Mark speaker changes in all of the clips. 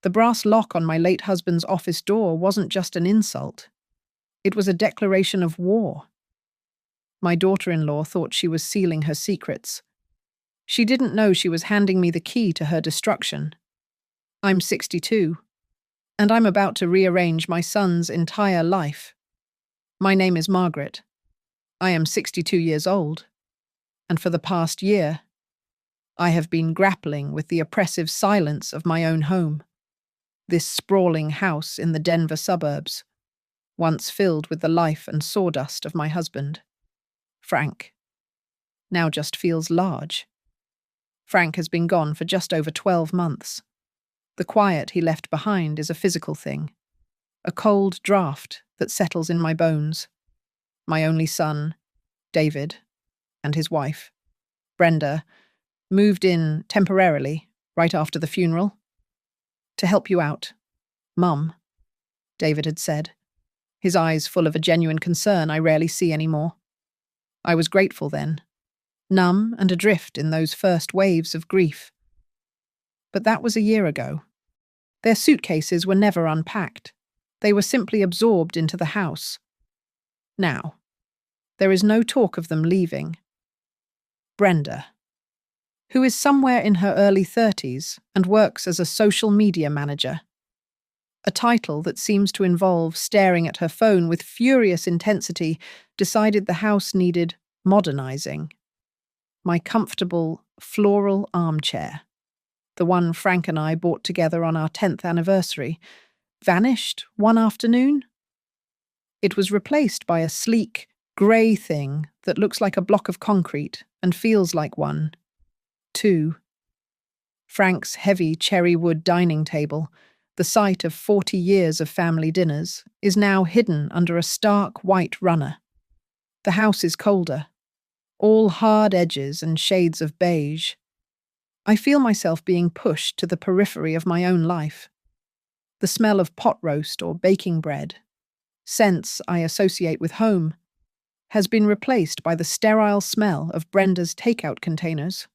Speaker 1: The brass lock on my late husband's office door wasn't just an insult. It was a declaration of war. My daughter-in-law thought she was sealing her secrets. She didn't know she was handing me the key to her destruction. I'm 62, and I'm about to rearrange my son's entire life. My name is Margaret. I am 62 years old, and for the past year, I have been grappling with the oppressive silence of my own home. This sprawling house in the Denver suburbs, once filled with the life and sawdust of my husband, Frank, now just feels large. Frank has been gone for just over 12 months. The quiet he left behind is a physical thing, a cold draft that settles in my bones. My only son, David, and his wife, Brenda, moved in temporarily right after the funeral. To help you out, Mum, David had said, his eyes full of a genuine concern I rarely see anymore. I was grateful then, numb and adrift in those first waves of grief. But that was a year ago. Their suitcases were never unpacked. They were simply absorbed into the house. Now, there is no talk of them leaving. Brenda, who is somewhere in her early 30s and works as a social media manager, a title that seems to involve staring at her phone with furious intensity, decided the house needed modernizing. My comfortable, floral armchair, the one Frank and I bought together on our 10th anniversary, vanished one afternoon. It was replaced by a sleek, grey thing that looks like a block of concrete and feels like one, too. Frank's heavy cherry wood dining table, the site of 40 years of family dinners, is now hidden under a stark white runner. The house is colder, all hard edges and shades of beige. I feel myself being pushed to the periphery of my own life. The smell of pot roast or baking bread, scents I associate with home, has been replaced by the sterile smell of Brenda's takeout containers.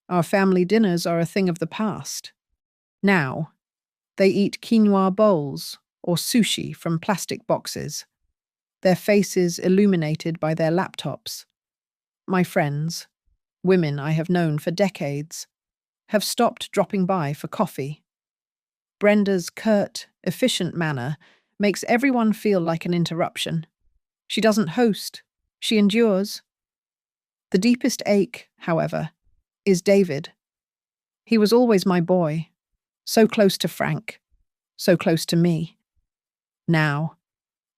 Speaker 1: Our family dinners are a thing of the past. Now, they eat quinoa bowls or sushi from plastic boxes, their faces illuminated by their laptops. My friends, women I have known for decades, have stopped dropping by for coffee. Brenda's curt, efficient manner makes everyone feel like an interruption. She doesn't host, she endures. The deepest ache, however, is David. He was always my boy, so close to Frank, so close to me. Now,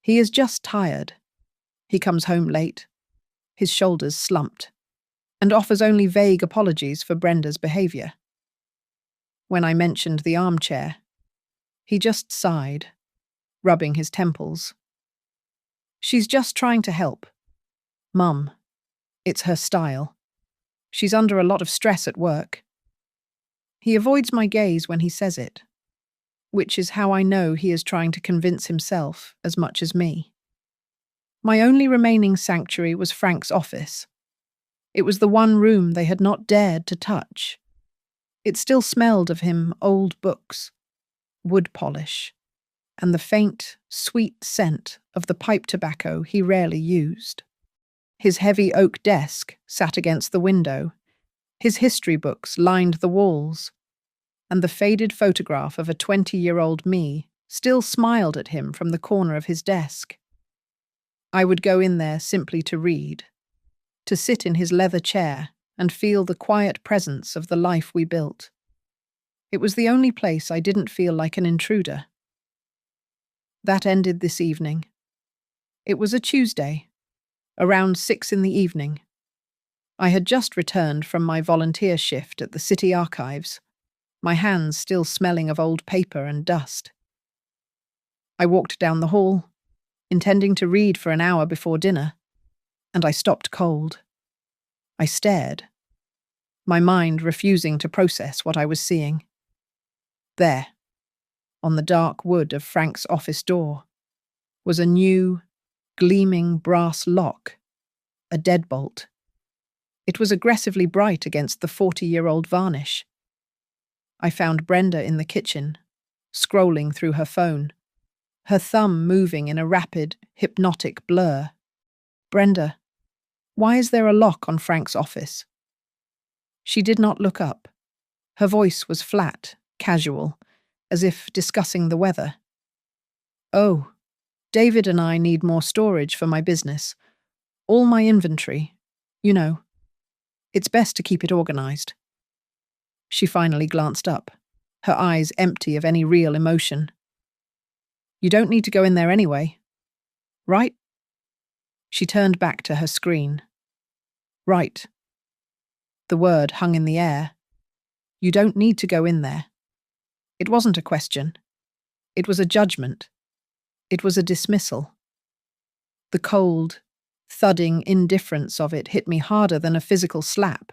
Speaker 1: he is just tired. He comes home late, his shoulders slumped, and offers only vague apologies for Brenda's behaviour. When I mentioned the armchair, he just sighed, rubbing his temples. She's just trying to help. Mum, it's her style. She's under a lot of stress at work. He avoids my gaze when he says it, which is how I know he is trying to convince himself as much as me. My only remaining sanctuary was Frank's office. It was the one room they had not dared to touch. It still smelled of him old books, wood polish, and the faint, sweet scent of the pipe tobacco he rarely used. His heavy oak desk sat against the window. His history books lined the walls, and the faded photograph of a 20-year-old me still smiled at him from the corner of his desk. I would go in there simply to read, to sit in his leather chair and feel the quiet presence of the life we built. It was the only place I didn't feel like an intruder. That ended this evening. It was a Tuesday, around 6 in the evening. I had just returned from my volunteer shift at the city archives, my hands still smelling of old paper and dust. I walked down the hall, intending to read for an hour before dinner, and I stopped cold. I stared, my mind refusing to process what I was seeing. There, on the dark wood of Frank's office door, was a new, gleaming brass lock, a deadbolt. It was aggressively bright against the 40-year-old varnish. I found Brenda in the kitchen, scrolling through her phone, her thumb moving in a rapid, hypnotic blur. "Brenda, why is there a lock on Frank's office?" She did not look up. Her voice was flat, casual, as if discussing the weather. "Oh, David and I need more storage for my business. All my inventory. You know, it's best to keep it organized." She finally glanced up, her eyes empty of any real emotion. "You don't need to go in there anyway, right?" She turned back to her screen. "Right." The word hung in the air. You don't need to go in there. It wasn't a question. It was a judgment. It was a dismissal. The cold, thudding indifference of it hit me harder than a physical slap.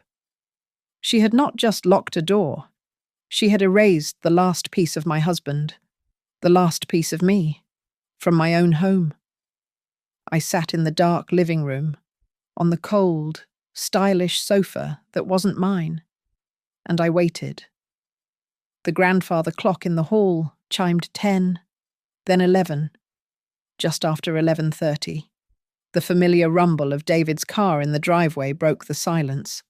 Speaker 1: She had not just locked a door. She had erased the last piece of my husband, the last piece of me, from my own home. I sat in the dark living room, on the cold, stylish sofa that wasn't mine, and I waited. The grandfather clock in the hall chimed 10, then 11, just after 11:30. The familiar rumble of David's car in the driveway broke the silence.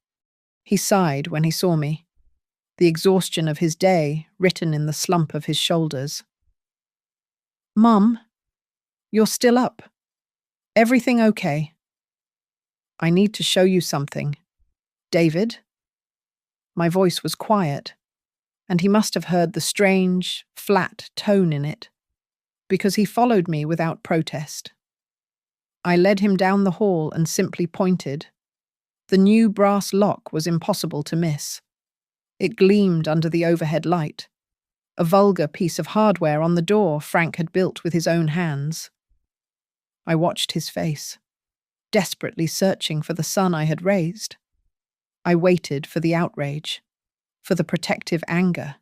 Speaker 1: He sighed when he saw me, the exhaustion of his day written in the slump of his shoulders. "Mum, you're still up. Everything okay?" "I need to show you something. David?" My voice was quiet, and he must have heard the strange, flat tone in it, because he followed me without protest. I led him down the hall and simply pointed. The new brass lock was impossible to miss. It gleamed under the overhead light, a vulgar piece of hardware on the door Frank had built with his own hands. I watched his face, desperately searching for the son I had raised. I waited for the outrage, for the protective anger,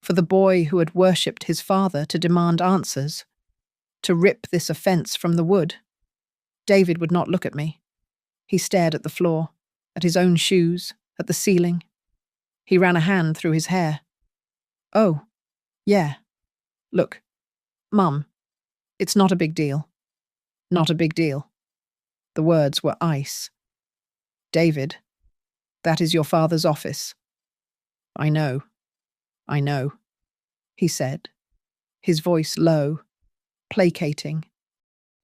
Speaker 1: for the boy who had worshipped his father to demand answers, to rip this offense from the wood. David would not look at me. He stared at the floor, at his own shoes, at the ceiling. He ran a hand through his hair. "Oh, yeah. Look, Mum, it's not a big deal. Not a big deal." The words were ice. "David, that is your father's office." I know, he said, his voice low, placating.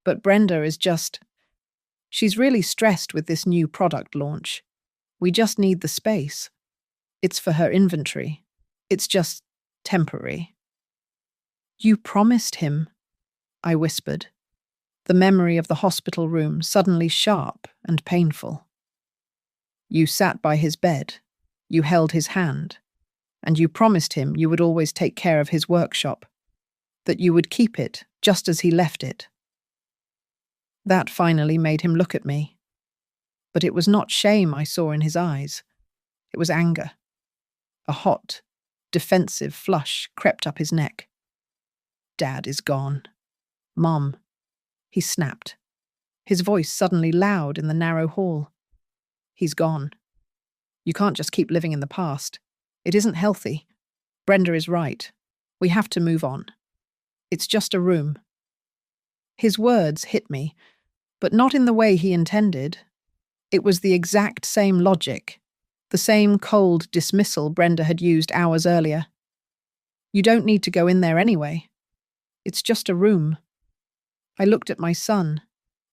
Speaker 1: "But Brenda is just... She's really stressed with this new product launch. We just need the space. It's for her inventory. It's just temporary." "You promised him," I whispered, the memory of the hospital room suddenly sharp and painful. "You sat by his bed, you held his hand, and you promised him you would always take care of his workshop, that you would keep it just as he left it." That finally made him look at me. But it was not shame I saw in his eyes. It was anger. A hot, defensive flush crept up his neck. "Dad is gone. Mum," he snapped, his voice suddenly loud in the narrow hall. "He's gone. You can't just keep living in the past. It isn't healthy. Brenda is right. We have to move on. It's just a room." His words hit me, but not in the way he intended. It was the exact same logic, the same cold dismissal Brenda had used hours earlier. "You don't need to go in there anyway. It's just a room." I looked at my son,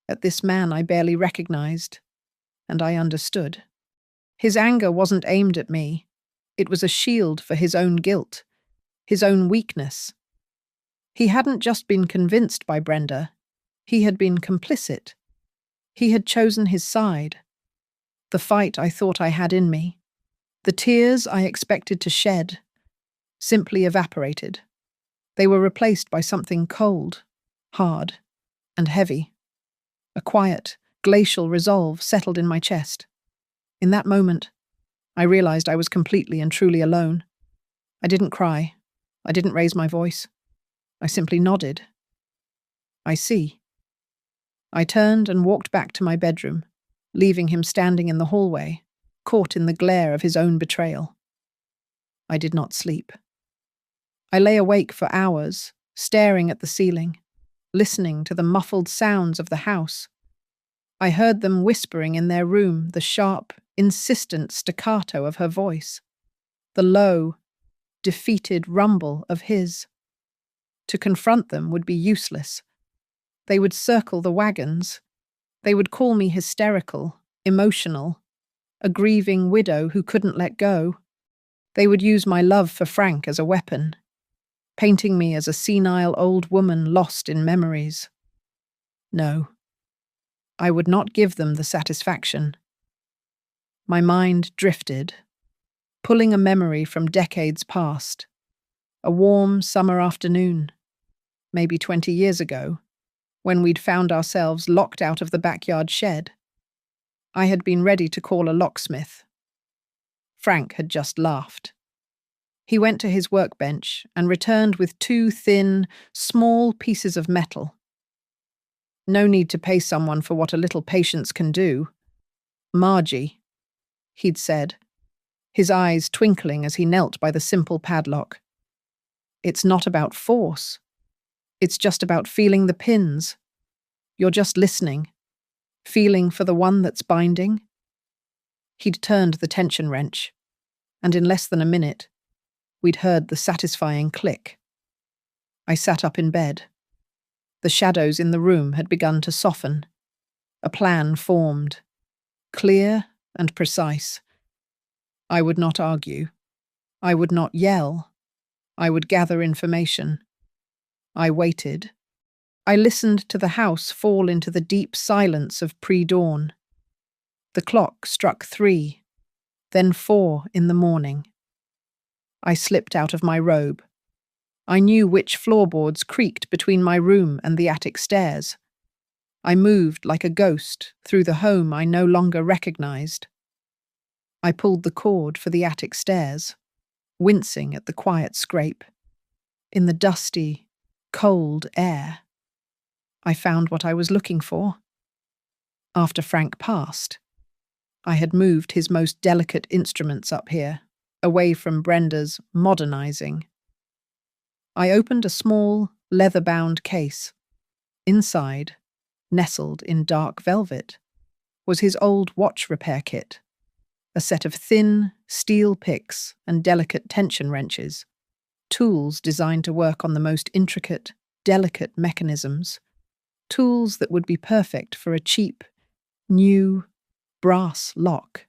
Speaker 1: at this man I barely recognized, and I understood. His anger wasn't aimed at me. It was a shield for his own guilt, his own weakness. He hadn't just been convinced by Brenda. He had been complicit. He had chosen his side. The fight I thought I had in me, the tears I expected to shed, simply evaporated. They were replaced by something cold, hard, and heavy. A quiet, glacial resolve settled in my chest. In that moment, I realized I was completely and truly alone. I didn't cry. I didn't raise my voice. I simply nodded. "I see." I turned and walked back to my bedroom, leaving him standing in the hallway, caught in the glare of his own betrayal. I did not sleep. I lay awake for hours, staring at the ceiling, listening to the muffled sounds of the house. I heard them whispering in their room, the sharp, insistent staccato of her voice, the low, defeated rumble of his. To confront them would be useless. They would circle the wagons. They would call me hysterical, emotional, a grieving widow who couldn't let go. They would use my love for Frank as a weapon, painting me as a senile old woman lost in memories. No, I would not give them the satisfaction. My mind drifted, pulling a memory from decades past. A warm summer afternoon, maybe 20 years ago, when we'd found ourselves locked out of the backyard shed. I had been ready to call a locksmith. Frank had just laughed. He went to his workbench and returned with two thin, small pieces of metal. No need to pay someone for what a little patience can do. Margie, he'd said, his eyes twinkling as he knelt by the simple padlock. It's not about force. It's just about feeling the pins. You're just listening, feeling for the one that's binding. He'd turned the tension wrench, and in less than a minute, we'd heard the satisfying click. I sat up in bed. The shadows in the room had begun to soften. A plan formed, clear and precise. I would not argue. I would not yell. I would gather information. I waited. I listened to the house fall into the deep silence of pre-dawn. The clock struck 3, then 4 in the morning. I slipped out of my robe. I knew which floorboards creaked between my room and the attic stairs. I moved like a ghost through the home I no longer recognized. I pulled the cord for the attic stairs, wincing at the quiet scrape. In the dusty, cold air, I found what I was looking for. After Frank passed, I had moved his most delicate instruments up here, away from Brenda's modernizing. I opened a small, leather-bound case. Inside, nestled in dark velvet, was his old watch repair kit, a set of thin, steel picks and delicate tension wrenches, tools designed to work on the most intricate, delicate mechanisms, tools that would be perfect for a cheap, new, brass lock.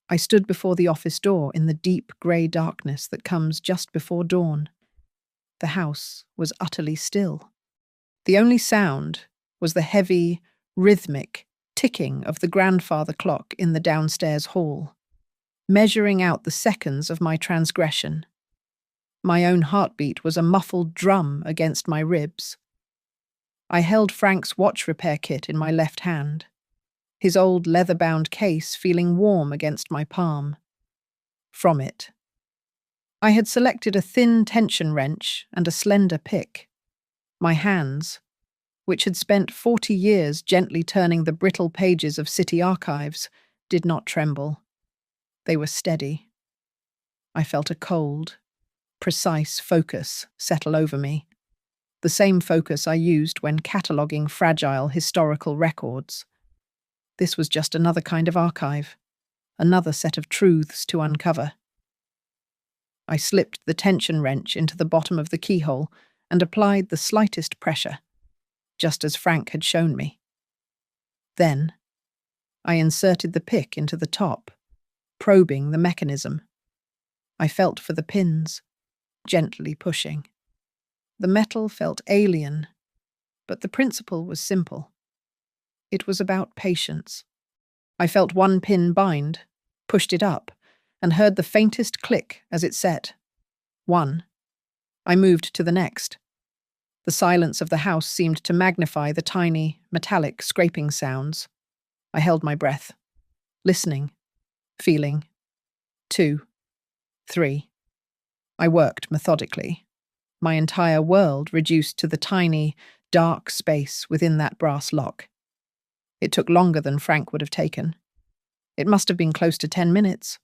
Speaker 1: I stood before the office door in the deep grey darkness that comes just before dawn. The house was utterly still. The only sound was the heavy, rhythmic ticking of the grandfather clock in the downstairs hall, measuring out the seconds of my transgression. My own heartbeat was a muffled drum against my ribs. I held Frank's watch repair kit in my left hand, his old leather-bound case feeling warm against my palm. From it, I had selected a thin tension wrench and a slender pick. My hands, which had spent 40 years gently turning the brittle pages of city archives, did not tremble. They were steady. I felt a cold, precise focus settle over me, the same focus I used when cataloguing fragile historical records. This was just another kind of archive, another set of truths to uncover. I slipped the tension wrench into the bottom of the keyhole and applied the slightest pressure, just as Frank had shown me. Then, I inserted the pick into the top, probing the mechanism. I felt for the pins, gently pushing. The metal felt alien, but the principle was simple. It was about patience. I felt one pin bind, pushed it up, and heard the faintest click as it set. 1. I moved to the next. The silence of the house seemed to magnify the tiny, metallic scraping sounds. I held my breath, listening, feeling. 2. 3. I worked methodically, my entire world reduced to the tiny, dark space within that brass lock. It took longer than Frank would have taken. It must have been close to 10 minutes.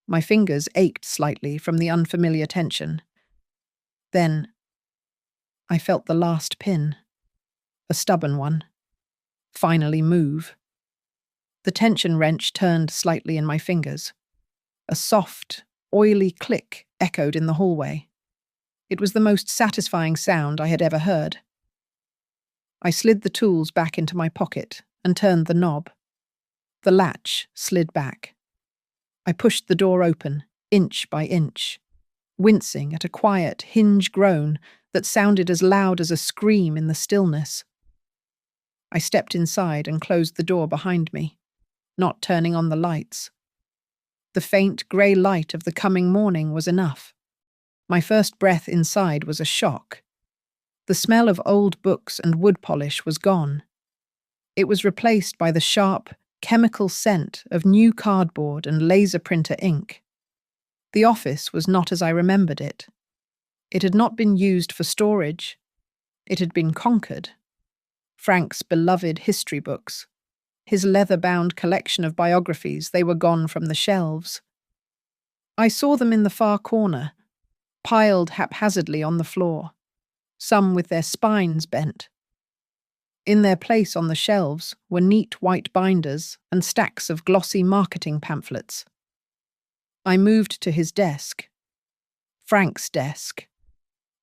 Speaker 1: My fingers ached slightly from the unfamiliar tension. Then I felt the last pin, a stubborn one, finally move. The tension wrench turned slightly in my fingers. A soft, oily click echoed in the hallway. It was the most satisfying sound I had ever heard. I slid the tools back into my pocket and turned the knob. The latch slid back. I pushed the door open, inch by inch, wincing at a quiet hinge groan that sounded as loud as a scream in the stillness. I stepped inside and closed the door behind me, not turning on the lights. The faint grey light of the coming morning was enough. My first breath inside was a shock. The smell of old books and wood polish was gone. It was replaced by the sharp, chemical scent of new cardboard and laser printer ink. The office was not as I remembered it. It had not been used for storage. It had been conquered. Frank's beloved history books, his leather-bound collection of biographies, they were gone from the shelves. I saw them in the far corner, piled haphazardly on the floor, some with their spines bent. In their place on the shelves were neat white binders and stacks of glossy marketing pamphlets. I moved to his desk, Frank's desk,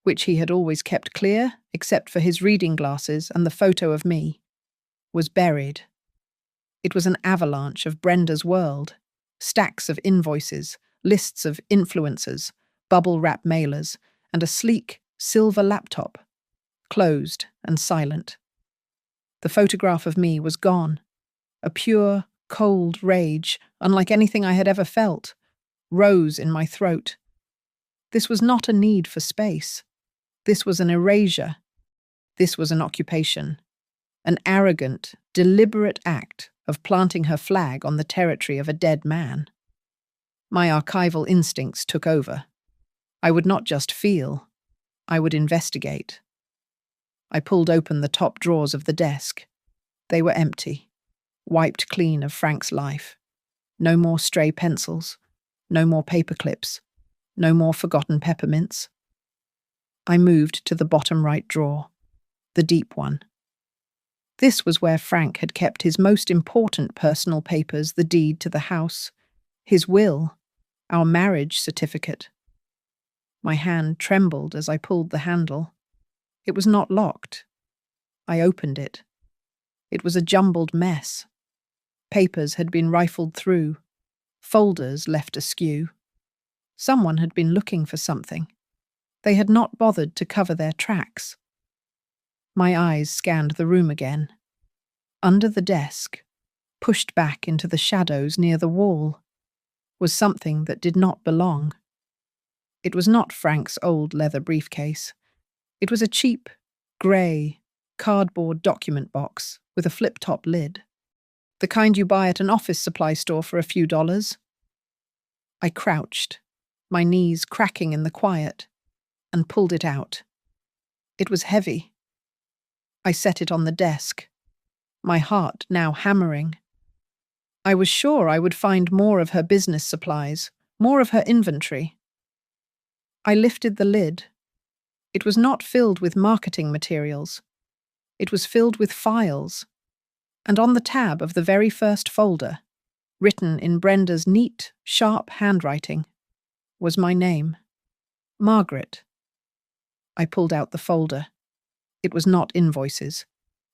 Speaker 1: which he had always kept clear, except for his reading glasses and the photo of me, was buried. It was an avalanche of Brenda's world, stacks of invoices, lists of influencers, bubble-wrap mailers, and a sleek, silver laptop, closed and silent. The photograph of me was gone, a pure, cold rage, unlike anything I had ever felt, rose in my throat. This was not a need for space. This was an erasure. This was an occupation, an arrogant, deliberate act of planting her flag on the territory of a dead man. My archival instincts took over. I would not just feel, I would investigate. I pulled open the top drawers of the desk. They were empty, wiped clean of Frank's life. No more stray pencils, no more paper clips, no more forgotten peppermints. I moved to the bottom right drawer, the deep one. This was where Frank had kept his most important personal papers, the deed to the house, his will, our marriage certificate. My hand trembled as I pulled the handle. It was not locked. I opened it. It was a jumbled mess. Papers had been rifled through, folders left askew. Someone had been looking for something. They had not bothered to cover their tracks. My eyes scanned the room again. Under the desk, pushed back into the shadows near the wall, was something that did not belong. It was not Frank's old leather briefcase. It was a cheap, grey, cardboard document box with a flip-top lid, the kind you buy at an office supply store for a few dollars. I crouched, my knees cracking in the quiet, and pulled it out. It was heavy. I set it on the desk, my heart now hammering. I was sure I would find more of her business supplies, more of her inventory. I lifted the lid. It was not filled with marketing materials. It was filled with files. And on the tab of the very first folder, written in Brenda's neat, sharp handwriting, was my name, Margaret. I pulled out the folder. It was not invoices.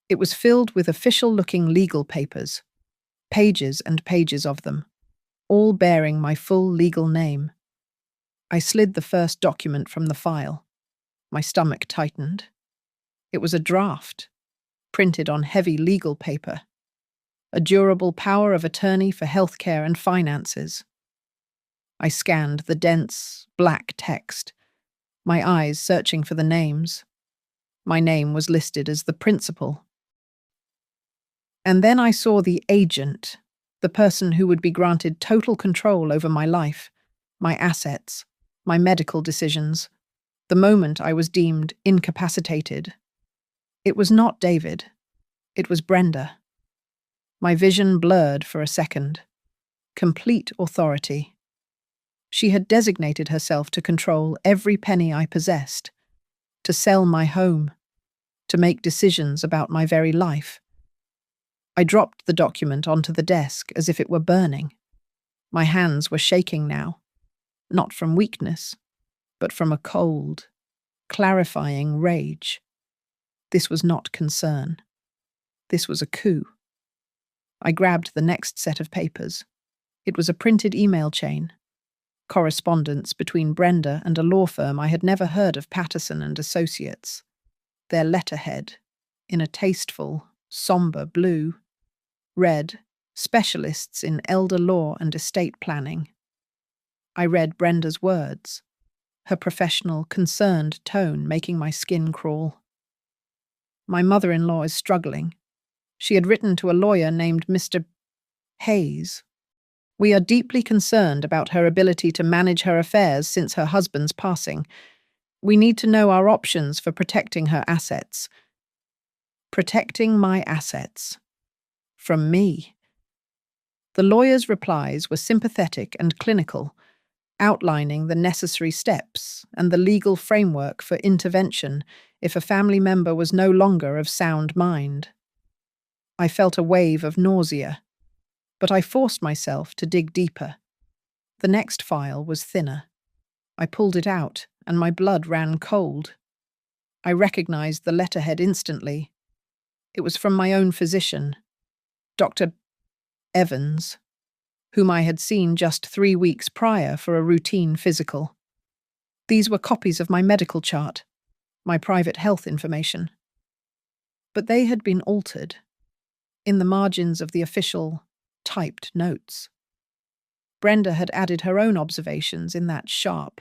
Speaker 1: It was filled with official-looking legal papers, pages and pages of them, all bearing my full legal name. I slid the first document from the file. My stomach tightened. It was a draft, printed on heavy legal paper, a durable power of attorney for healthcare and finances. I scanned the dense, black text, my eyes searching for the names. My name was listed as the principal. And then I saw the agent, the person who would be granted total control over my life, my assets, my medical decisions, the moment I was deemed incapacitated. It was not David. It was Brenda. My vision blurred for a second. Complete authority. She had designated herself to control every penny I possessed, to sell my home, to make decisions about my very life. I dropped the document onto the desk as if it were burning. My hands were shaking now, not from weakness, but from a cold, clarifying rage. This was not concern. This was a coup. I grabbed the next set of papers. It was a printed email chain. Correspondence between Brenda and a law firm I had never heard of, Patterson and Associates. Their letterhead, in a tasteful, somber blue, read, "Specialists in elder law and estate planning." I read Brenda's words, her professional, concerned tone making my skin crawl. My mother-in-law is struggling. She had written to a lawyer named Mr. Hayes. We are deeply concerned about her ability to manage her affairs since her husband's passing. We need to know our options for protecting her assets. Protecting my assets. From me. The lawyer's replies were sympathetic and clinical, outlining the necessary steps and the legal framework for intervention if a family member was no longer of sound mind. I felt a wave of nausea, but I forced myself to dig deeper. The next file was thinner. I pulled it out, and my blood ran cold. I recognized the letterhead instantly. It was from my own physician, Dr. Evans, whom I had seen just 3 weeks prior for a routine physical. These were copies of my medical chart, my private health information. But they had been altered in the margins of the official, typed notes. Brenda had added her own observations in that sharp,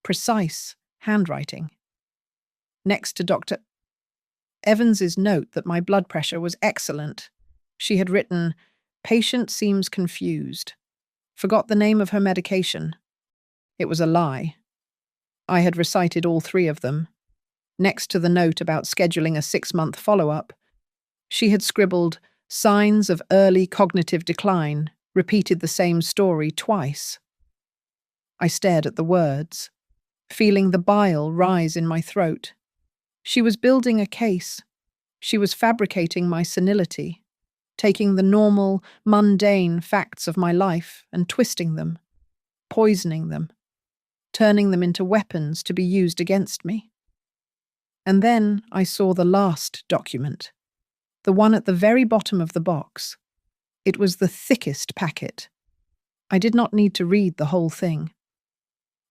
Speaker 1: precise handwriting. Next to Dr. Evans's note that my blood pressure was excellent, she had written, "Patient seems confused. Forgot the name of her medication." It was a lie. I had recited all 3 of them. Next to the note about scheduling a 6-month follow-up, she had scribbled, "Signs of early cognitive decline," repeated the same story twice. I stared at the words, feeling the bile rise in my throat. She was building a case. She was fabricating my senility, taking the normal, mundane facts of my life and twisting them, poisoning them, turning them into weapons to be used against me. And then I saw the last document, the one at the very bottom of the box. It was the thickest packet. I did not need to read the whole thing.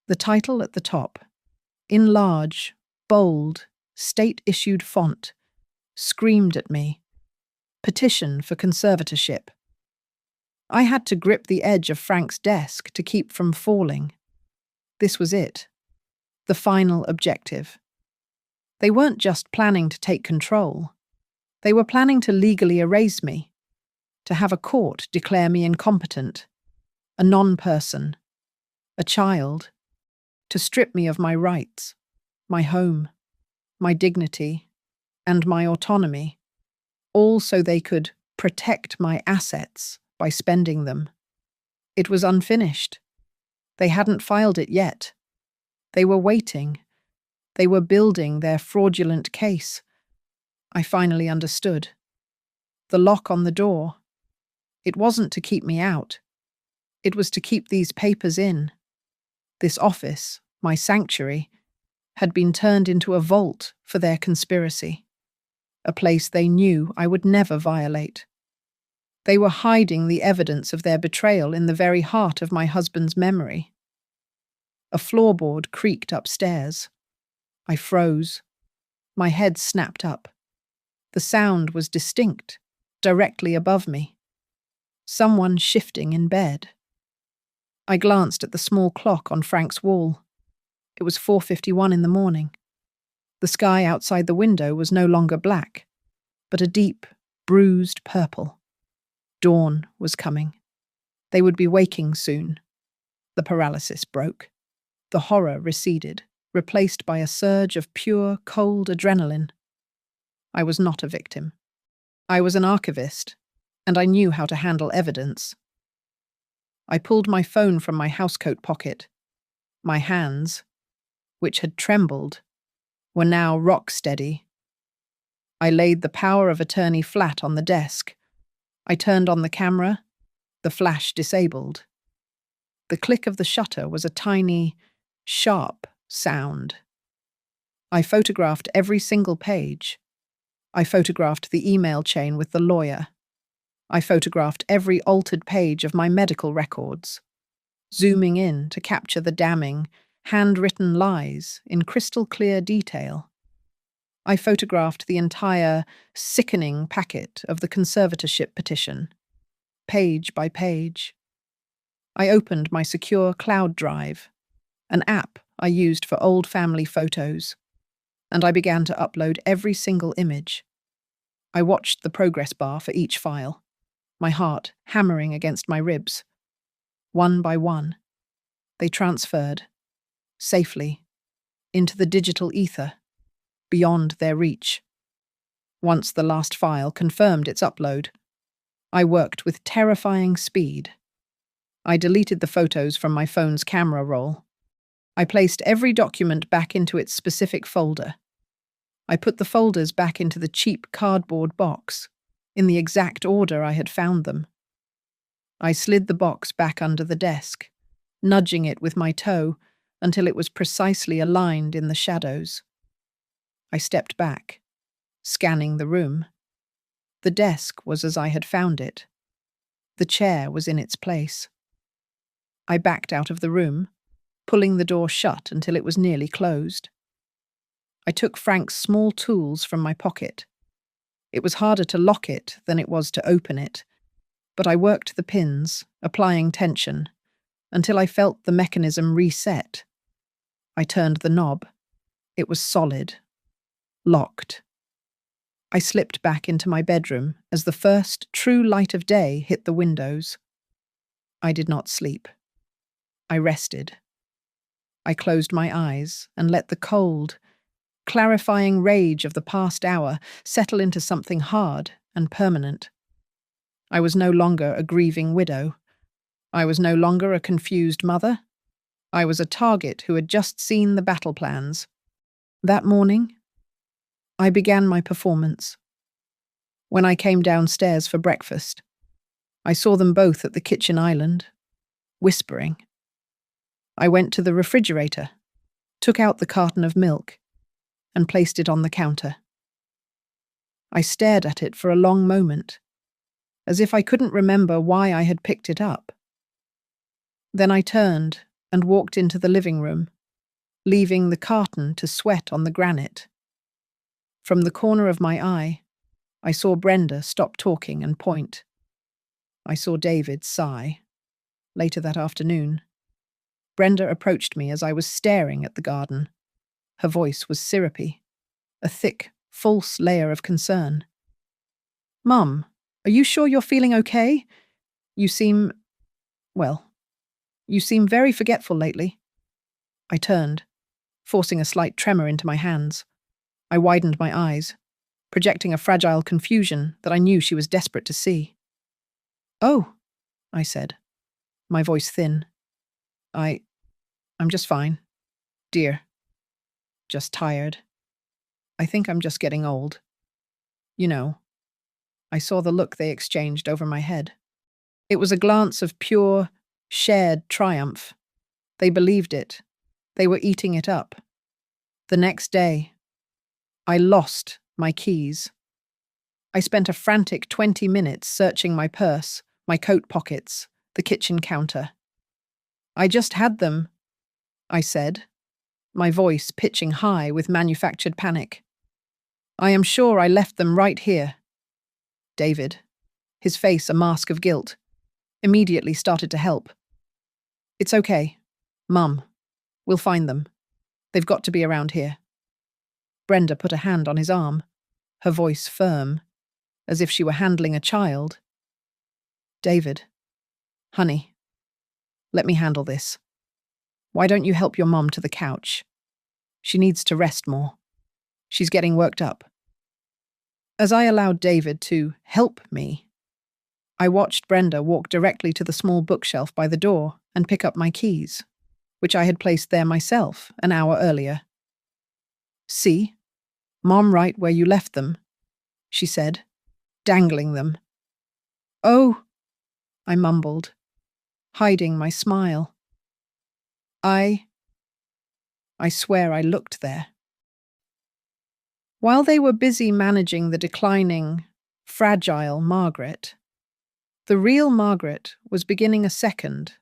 Speaker 1: The title at the top, in large, bold, state-issued font, screamed at me, "Petition for conservatorship." I had to grip the edge of Frank's desk to keep from falling. This was it, the final objective. They weren't just planning to take control. They were planning to legally erase me, to have a court declare me incompetent, a non-person, a child, to strip me of my rights, my home, my dignity, and my autonomy, all so they could protect my assets by spending them. It was unfinished. They hadn't filed it yet. They were waiting. They were building their fraudulent case. I finally understood. The lock on the door. It wasn't to keep me out. It was to keep these papers in. This office, my sanctuary, had been turned into a vault for their conspiracy, a place they knew I would never violate. They were hiding the evidence of their betrayal in the very heart of my husband's memory. A floorboard creaked upstairs. I froze. My head snapped up. The sound was distinct, directly above me. Someone shifting in bed. I glanced at the small clock on Frank's wall. It was 4:51 in the morning. The sky outside the window was no longer black, but a deep, bruised purple. Dawn was coming. They would be waking soon. The paralysis broke. The horror receded, replaced by a surge of pure, cold adrenaline. I was not a victim. I was an archivist, and I knew how to handle evidence. I pulled my phone from my housecoat pocket. My hands, which had trembled, were now rock steady. I laid the power of attorney flat on the desk. I turned on the camera, the flash disabled. The click of the shutter was a tiny, sharp sound. I photographed every single page. I photographed the email chain with the lawyer. I photographed every altered page of my medical records, zooming in to capture the damning, handwritten lies in crystal clear detail. I photographed the entire sickening packet of the conservatorship petition, page by page. I opened my secure cloud drive, an app I used for old family photos, and I began to upload every single image. I watched the progress bar for each file, my heart hammering against my ribs. One by one, they transferred, safely, into the digital ether, beyond their reach. Once the last file confirmed its upload, I worked with terrifying speed. I deleted the photos from my phone's camera roll. I placed every document back into its specific folder. I put the folders back into the cheap cardboard box, in the exact order I had found them. I slid the box back under the desk, nudging it with my toe until it was precisely aligned in the shadows. I stepped back, scanning the room. The desk was as I had found it. The chair was in its place. I backed out of the room, pulling the door shut until it was nearly closed. I took Frank's small tools from my pocket. It was harder to lock it than it was to open it, but I worked the pins, applying tension, until I felt the mechanism reset. I turned the knob. It was solid, locked. I slipped back into my bedroom as the first true light of day hit the windows. I did not sleep. I rested. I closed my eyes and let the cold, clarifying rage of the past hour settle into something hard and permanent. I was no longer a grieving widow. I was no longer a confused mother. I was a target who had just seen the battle plans. That morning, I began my performance. When I came downstairs for breakfast, I saw them both at the kitchen island, whispering. I went to the refrigerator, took out the carton of milk, and placed it on the counter. I stared at it for a long moment, as if I couldn't remember why I had picked it up. Then I turned and walked into the living room, leaving the carton to sweat on the granite. From the corner of my eye, I saw Brenda stop talking and point. I saw David sigh. Later that afternoon, Brenda approached me as I was staring at the garden. Her voice was syrupy, a thick, false layer of concern. "Mum, are you sure you're feeling okay? You seem very forgetful lately." I turned, forcing a slight tremor into my hands. I widened my eyes, projecting a fragile confusion that I knew she was desperate to see. "Oh," I said, my voice thin. I'm just fine, dear. Just tired. I think I'm just getting old. You know." I saw the look they exchanged over my head. It was a glance of pure, shared triumph. They believed it. They were eating it up. The next day, I lost my keys. I spent a frantic 20 minutes searching my purse, my coat pockets, the kitchen counter. "I just had them," I said, my voice pitching high with manufactured panic. "I am sure I left them right here." David, his face a mask of guilt, immediately started to help. "It's okay, Mum. We'll find them. They've got to be around here." Brenda put a hand on his arm, her voice firm, as if she were handling a child. "David, honey, let me handle this. Why don't you help your mom to the couch? She needs to rest more. She's getting worked up." As I allowed David to help me, I watched Brenda walk directly to the small bookshelf by the door and pick up my keys, which I had placed there myself an hour earlier. See, Mom right where you left them, she said, dangling them. Oh, I mumbled, hiding my smile. I swear I looked there. While they were busy managing the declining, fragile Margaret, the real Margaret was beginning a second,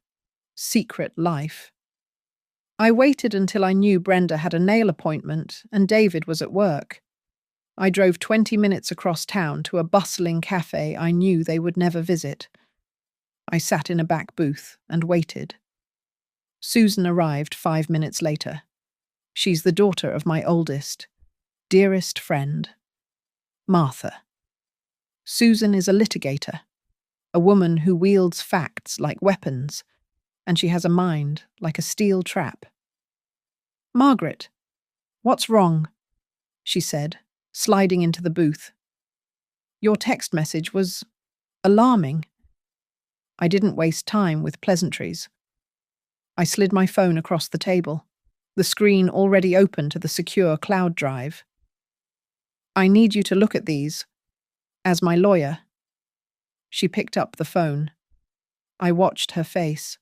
Speaker 1: secret life. I waited until I knew Brenda had a nail appointment and David was at work. I drove 20 minutes across town to a bustling cafe I knew they would never visit. I sat in a back booth and waited. Susan arrived 5 minutes later. She's the daughter of my oldest, dearest friend, Martha. Susan is a litigator, a woman who wields facts like weapons, and she has a mind like a steel trap. Margaret, what's wrong? She said, sliding into the booth. Your text message was alarming. I didn't waste time with pleasantries. I slid my phone across the table, the screen already open to the secure cloud drive. I need you to look at these. As my lawyer. She picked up the phone. I watched her face.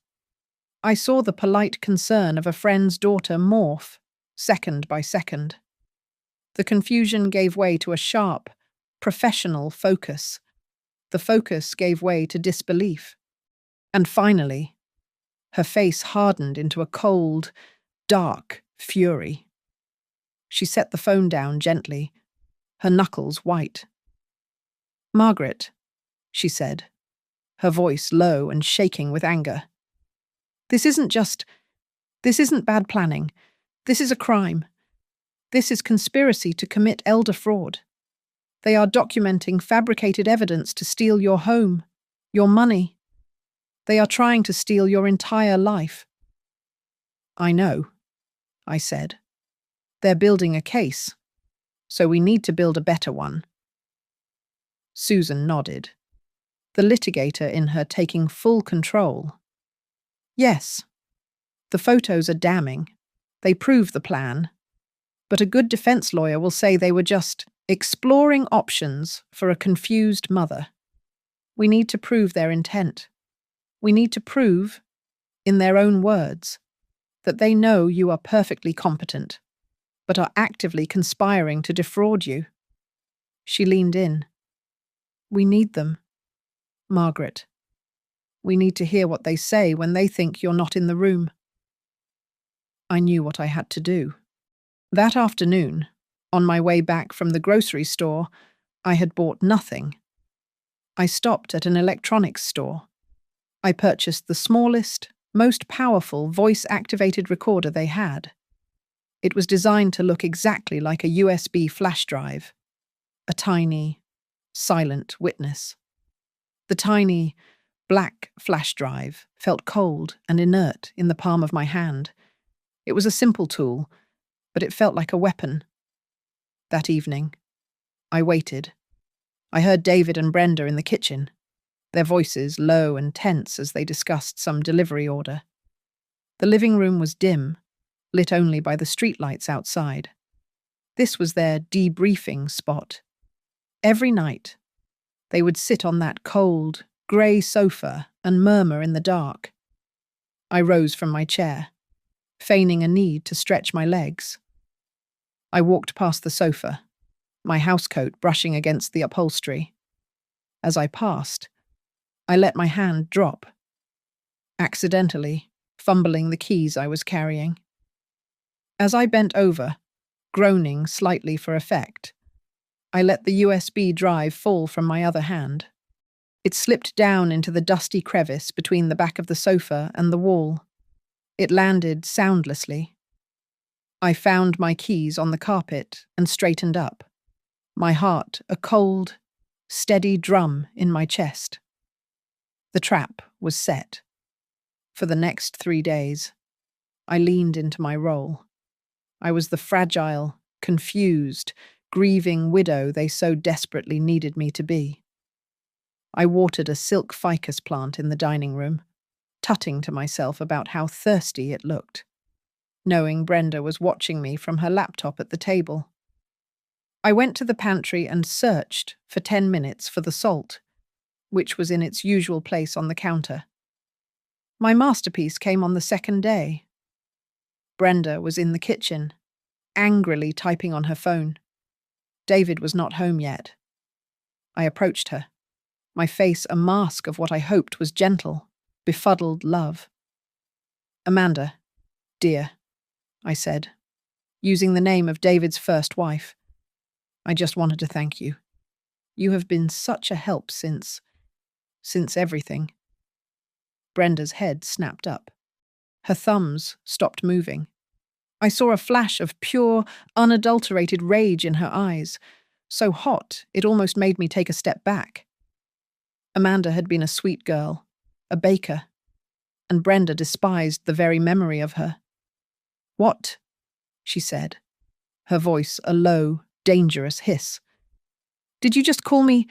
Speaker 1: I saw the polite concern of a friend's daughter morph, second by second. The confusion gave way to a sharp, professional focus. The focus gave way to disbelief. And finally, her face hardened into a cold, dark fury. She set the phone down gently, her knuckles white. Margaret, she said, her voice low and shaking with anger. This isn't bad planning. This is a crime. This is conspiracy to commit elder fraud. They are documenting fabricated evidence to steal your home, your money. They are trying to steal your entire life. I know, I said. They're building a case, so we need to build a better one. Susan nodded, the litigator in her taking full control. Yes, the photos are damning. They prove the plan. But a good defense lawyer will say they were just exploring options for a confused mother. We need to prove their intent. We need to prove, in their own words, that they know you are perfectly competent, but are actively conspiring to defraud you. She leaned in. We need them, Margaret. We need to hear what they say when they think you're not in the room. I knew what I had to do. That afternoon, on my way back from the grocery store, I had bought nothing. I stopped at an electronics store. I purchased the smallest, most powerful voice-activated recorder they had. It was designed to look exactly like a USB flash drive, a tiny, silent witness. The tiny, black flash drive felt cold and inert in the palm of my hand. It was a simple tool, but it felt like a weapon. That evening, I waited. I heard David and Brenda in the kitchen, their voices low and tense as they discussed some delivery order. The living room was dim, lit only by the streetlights outside. This was their debriefing spot. Every night, they would sit on that cold, grey sofa and murmur in the dark. I rose from my chair, feigning a need to stretch my legs. I walked past the sofa, my housecoat brushing against the upholstery. As I passed, I let my hand drop, accidentally fumbling the keys I was carrying. As I bent over, groaning slightly for effect, I let the USB drive fall from my other hand. It slipped down into the dusty crevice between the back of the sofa and the wall. It landed soundlessly. I found my keys on the carpet and straightened up, my heart a cold, steady drum in my chest. The trap was set. For the next 3 days, I leaned into my role. I was the fragile, confused, grieving widow they so desperately needed me to be. I watered a silk ficus plant in the dining room, tutting to myself about how thirsty it looked. knowing Brenda was watching me from her laptop at the table. I went to the pantry and searched for 10 minutes for the salt, which was in its usual place on the counter. My masterpiece came on the second day. Brenda was in the kitchen, angrily typing on her phone. David was not home yet. I approached her, my face a mask of what I hoped was gentle, befuddled love. "Amanda, dear," I said, using the name of David's first wife. "I just wanted to thank you. You have been such a help since everything." Brenda's head snapped up. Her thumbs stopped moving. I saw a flash of pure, unadulterated rage in her eyes, so hot it almost made me take a step back. Amanda had been a sweet girl, a baker, and Brenda despised the very memory of her. "What?" she said, her voice a low, dangerous hiss. "Did you just call me—"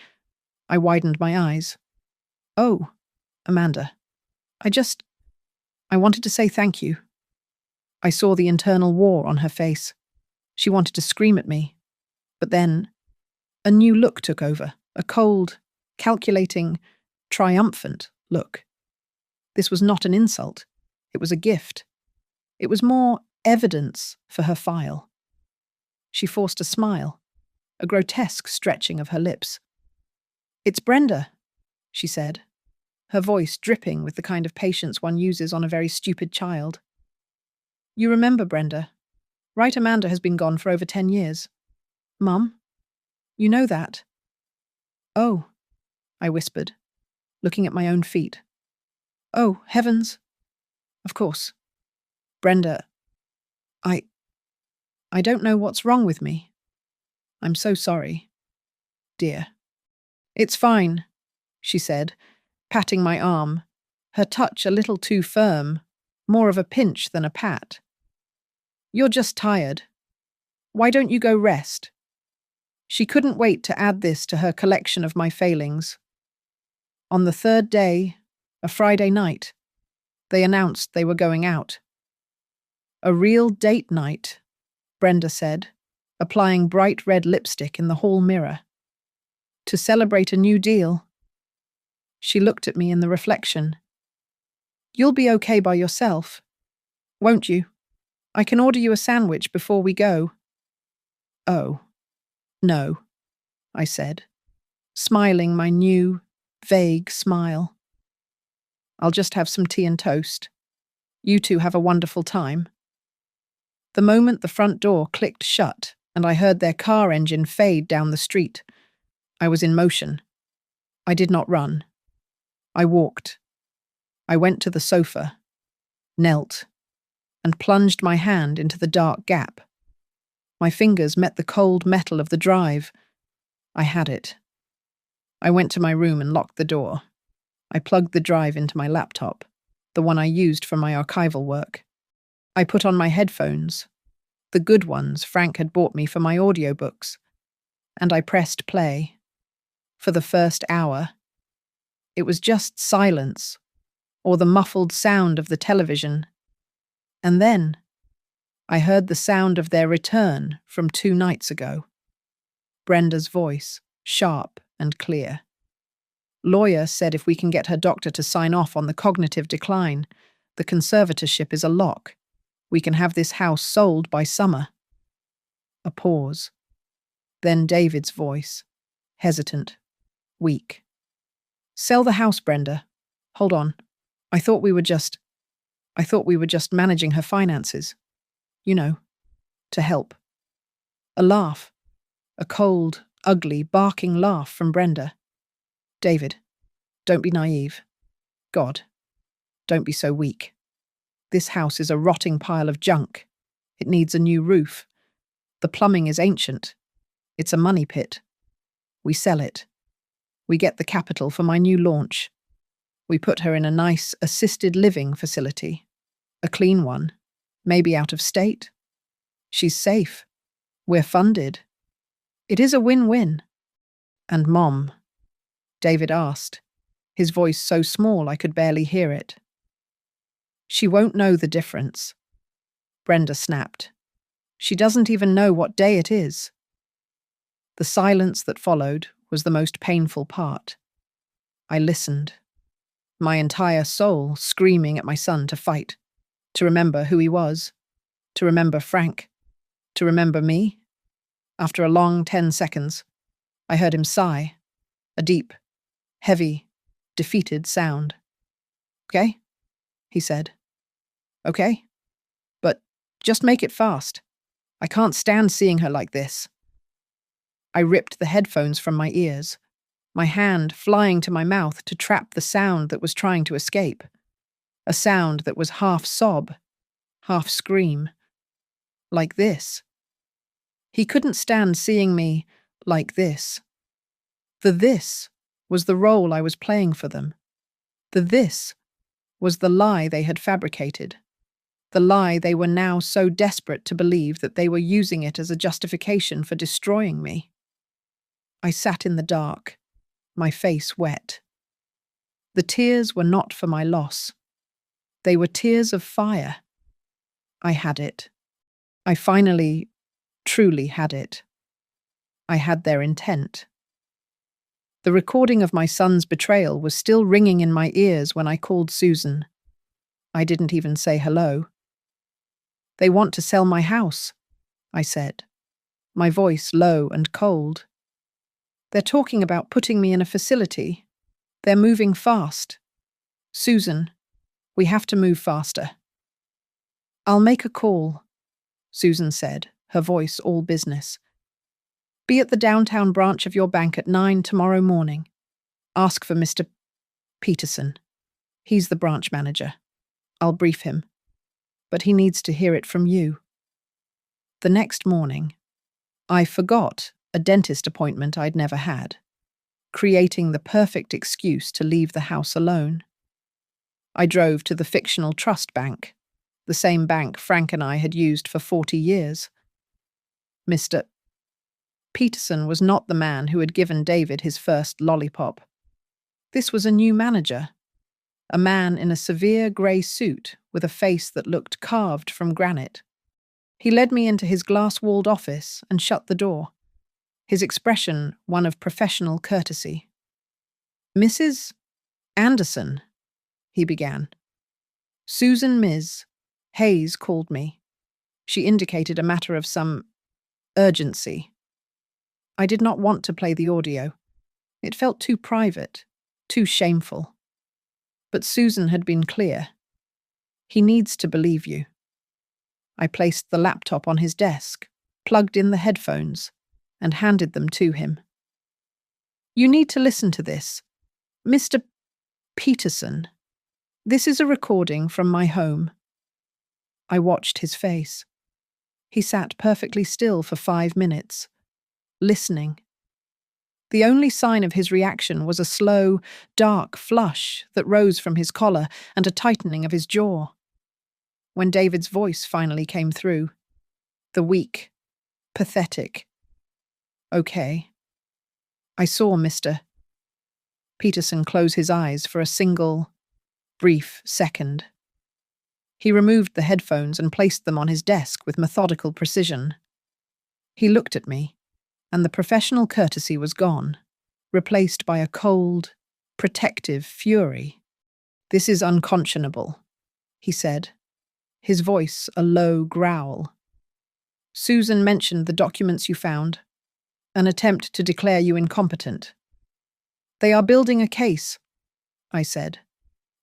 Speaker 1: I widened my eyes. "Oh, Amanda, I wanted to say thank you." I saw the internal war on her face. She wanted to scream at me. But then, a new look took over, a cold, calculating, triumphant look. This was not an insult. It was a gift. It was more evidence for her file. She forced a smile, a grotesque stretching of her lips. "It's Brenda," she said, her voice dripping with the kind of patience one uses on a very stupid child. "You remember Brenda, right? Amanda has been gone for over 10 years. Mum, you know that?" "Oh," I whispered, looking at my own feet. "Oh, heavens. Of course. Brenda, I don't know what's wrong with me. I'm so sorry, dear." "It's fine," she said, patting my arm, her touch a little too firm, more of a pinch than a pat. "You're just tired. Why don't you go rest?" She couldn't wait to add this to her collection of my failings. On the third day, a Friday night, they announced they were going out. "A real date night," Brenda said, applying bright red lipstick in the hall mirror. "To celebrate a new deal." She looked at me in the reflection. "You'll be okay by yourself, won't you? I can order you a sandwich before we go." "Oh, no," I said, smiling my new, vague smile. "I'll just have some tea and toast. You two have a wonderful time." The moment the front door clicked shut and I heard their car engine fade down the street, I was in motion. I did not run. I walked. I went to the sofa, knelt, and plunged my hand into the dark gap. My fingers met the cold metal of the drive. I had it. I went to my room and locked the door. I plugged the drive into my laptop, the one I used for my archival work. I put on my headphones, the good ones Frank had bought me for my audiobooks, and I pressed play. For the first hour, it was just silence, or the muffled sound of the television. And then, I heard the sound of their return from 2 nights ago. Brenda's voice, sharp and clear. "Lawyer said if we can get her doctor to sign off on the cognitive decline, the conservatorship is a lock. We can have this house sold by summer." A pause. Then David's voice, hesitant, weak. "Sell the house, Brenda. Hold on. I thought we were just managing her finances. You know, to help." A laugh. A cold, ugly, barking laugh from Brenda. "David, don't be naive. God, don't be so weak. This house is a rotting pile of junk. It needs a new roof. The plumbing is ancient. It's a money pit. We sell it. We get the capital for my new launch. We put her in a nice assisted living facility. A clean one. Maybe out of state. She's safe. We're funded. It is a win-win." "And Mom?" David asked, his voice so small I could barely hear it. "She won't know the difference." Brenda snapped. She doesn't even know what day it is. The silence that followed was the most painful part. I listened, my entire soul screaming at my son to fight, to remember who he was, to remember Frank, to remember me. After a long 10 seconds, I heard him sigh, a deep, heavy, defeated sound. "Okay?" he said. "Okay? But just make it fast. I can't stand seeing her like this." I ripped the headphones from my ears, my hand flying to my mouth to trap the sound that was trying to escape. A sound that was half sob, half scream. Like this. He couldn't stand seeing me like this. The this was the role I was playing for them. The this was the lie they had fabricated. The lie they were now so desperate to believe that they were using it as a justification for destroying me. I sat in the dark, my face wet. The tears were not for my loss. They were tears of fire. I had it. I finally, truly had it. I had their intent. The recording of my son's betrayal was still ringing in my ears when I called Susan. I didn't even say hello. "They want to sell my house," I said, my voice low and cold. "They're talking about putting me in a facility. They're moving fast. Susan, we have to move faster." "I'll make a call," Susan said, her voice all business. "Be at the downtown branch of your bank at 9 tomorrow morning. Ask for Mr. Peterson. He's the branch manager. I'll brief him. But he needs to hear it from you." The next morning, I forgot a dentist appointment I'd never had, creating the perfect excuse to leave the house alone. I drove to the fictional trust bank, the same bank Frank and I had used for 40 years. Mr. Peterson was not the man who had given David his first lollipop. This was a new manager, a man in a severe grey suit with a face that looked carved from granite. He led me into his glass-walled office and shut the door, his expression one of professional courtesy. "Mrs. Anderson," he began. "Susan Ms. Hayes called me. She indicated a matter of some urgency." I did not want to play the audio. It felt too private, too shameful. But Susan had been clear. "He needs to believe you." I placed the laptop on his desk, plugged in the headphones, and handed them to him. "You need to listen to this. Mr. Peterson, this is a recording from my home." I watched his face. He sat perfectly still for 5 minutes, listening. The only sign of his reaction was a slow, dark flush that rose from his collar and a tightening of his jaw. When David's voice finally came through, the weak, pathetic, "Okay," I saw Mr. Peterson close his eyes for a single, brief second. He removed the headphones and placed them on his desk with methodical precision. He looked at me, and the professional courtesy was gone, replaced by a cold, protective fury. "This is unconscionable," he said, his voice a low growl. "Susan mentioned the documents you found, an attempt to declare you incompetent." "They are building a case," I said,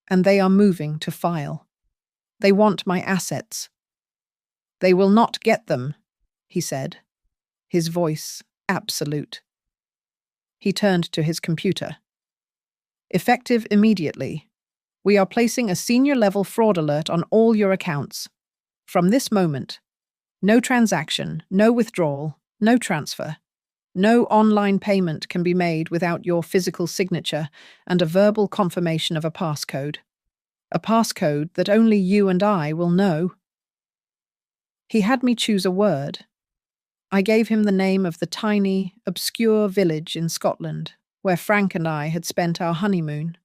Speaker 1: "and they are moving to file. They want my assets." "They will not get them," he said, his voice absolute. He turned to his computer. "Effective immediately. We are placing a senior-level fraud alert on all your accounts. From this moment, no transaction, no withdrawal, no transfer, no online payment can be made without your physical signature and a verbal confirmation of a passcode. A passcode that only you and I will know." He had me choose a word. I gave him the name of the tiny, obscure village in Scotland where Frank and I had spent our honeymoon.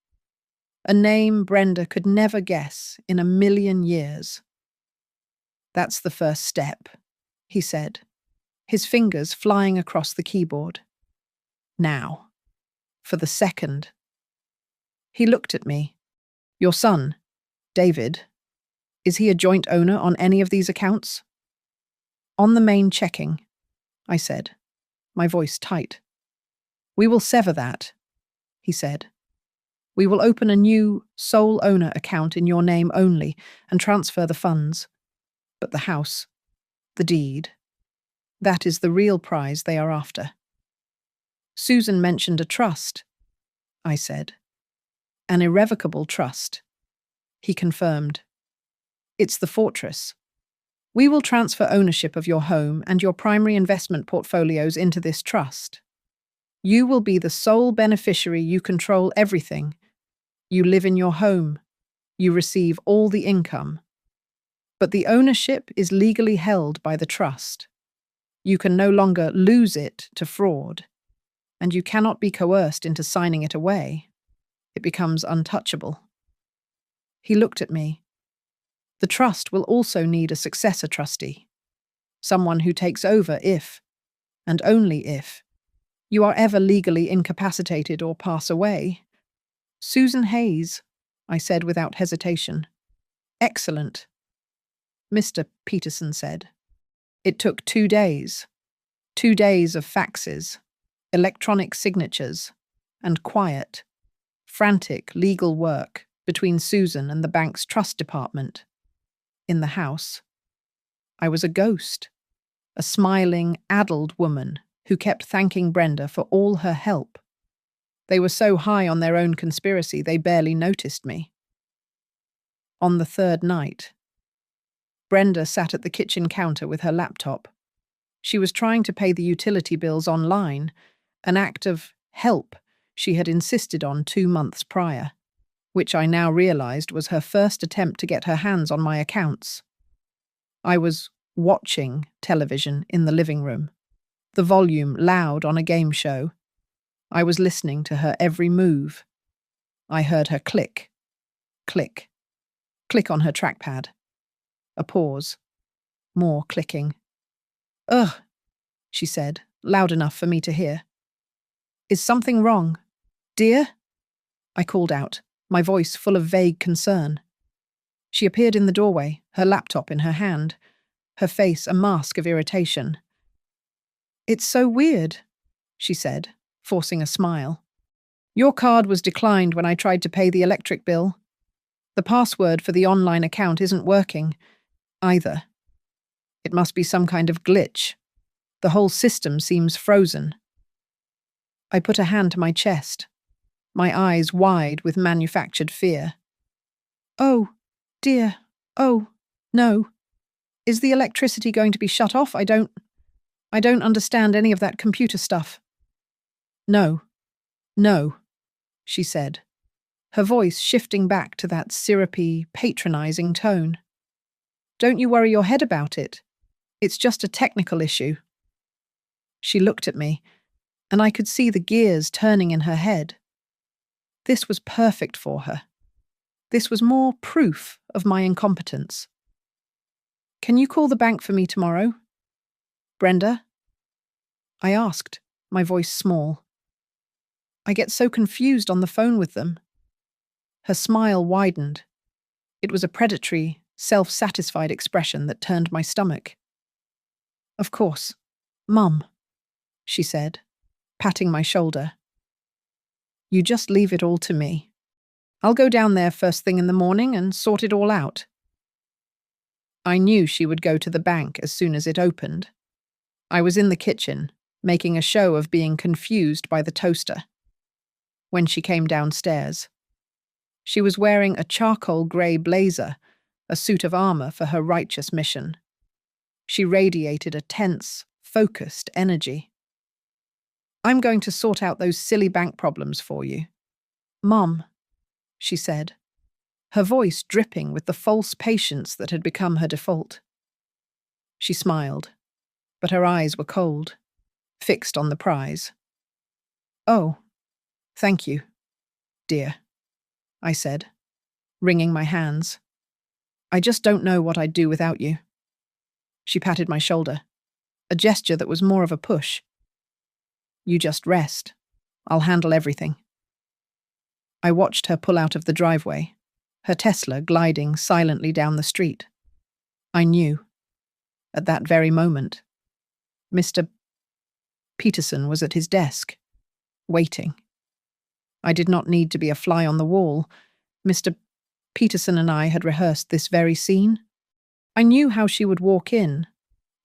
Speaker 1: A name Brenda could never guess in a million years. That's the first step, he said, his fingers flying across the keyboard. Now, for the second. He looked at me. Your son, David, is he a joint owner on any of these accounts? On the main checking, I said, my voice tight. We will sever that, he said. We will open a new sole owner account in your name only and transfer the funds. But the house, the deed, that is the real prize they are after. Susan mentioned a trust, I said. An irrevocable trust, he confirmed. It's the fortress. We will transfer ownership of your home and your primary investment portfolios into this trust. You will be the sole beneficiary. You control everything. You live in your home. You receive all the income. But the ownership is legally held by the trust. You can no longer lose it to fraud, and you cannot be coerced into signing it away. It becomes untouchable. He looked at me. The trust will also need a successor trustee, someone who takes over if, and only if, you are ever legally incapacitated or pass away. Susan Hayes, I said without hesitation. Excellent, Mr. Peterson said. It took 2 days. 2 days of faxes, electronic signatures, and quiet, frantic legal work between Susan and the bank's trust department. In the house, I was a ghost, a smiling, addled woman who kept thanking Brenda for all her help. They were so high on their own conspiracy they barely noticed me. On the third night, Brenda sat at the kitchen counter with her laptop. She was trying to pay the utility bills online, an act of help she had insisted on 2 months prior, which I now realized was her first attempt to get her hands on my accounts. I was watching television in the living room, the volume loud on a game show. I was listening to her every move. I heard her click, click, click on her trackpad. A pause. More clicking. Ugh, she said, loud enough for me to hear. Is something wrong, dear? I called out, my voice full of vague concern. She appeared in the doorway, her laptop in her hand, her face a mask of irritation. It's so weird, she said, forcing a smile. Your card was declined when I tried to pay the electric bill. The password for the online account isn't working, either. It must be some kind of glitch. The whole system seems frozen. I put a hand to my chest, my eyes wide with manufactured fear. Oh, dear. Oh, no. Is the electricity going to be shut off? I don't understand any of that computer stuff. No, she said, her voice shifting back to that syrupy, patronizing tone. Don't you worry your head about it. It's just a technical issue. She looked at me, and I could see the gears turning in her head. This was perfect for her. This was more proof of my incompetence. Can you call the bank for me tomorrow? Brenda? I asked, my voice small. I get so confused on the phone with them. Her smile widened. It was a predatory, self-satisfied expression that turned my stomach. Of course, Mum, she said, patting my shoulder. You just leave it all to me. I'll go down there first thing in the morning and sort it all out. I knew she would go to the bank as soon as it opened. I was in the kitchen, making a show of being confused by the toaster. When she came downstairs, she was wearing a charcoal grey blazer, a suit of armour for her righteous mission. She radiated a tense, focused energy. I'm going to sort out those silly bank problems for you. Mum, she said, her voice dripping with the false patience that had become her default. She smiled, but her eyes were cold, fixed on the prize. Oh, thank you, dear, I said, wringing my hands. I just don't know what I'd do without you. She patted my shoulder, a gesture that was more of a push. You just rest. I'll handle everything. I watched her pull out of the driveway, her Tesla gliding silently down the street. I knew, at that very moment, Mr. Peterson was at his desk, waiting. I did not need to be a fly on the wall. Mr. Peterson and I had rehearsed this very scene. I knew how she would walk in,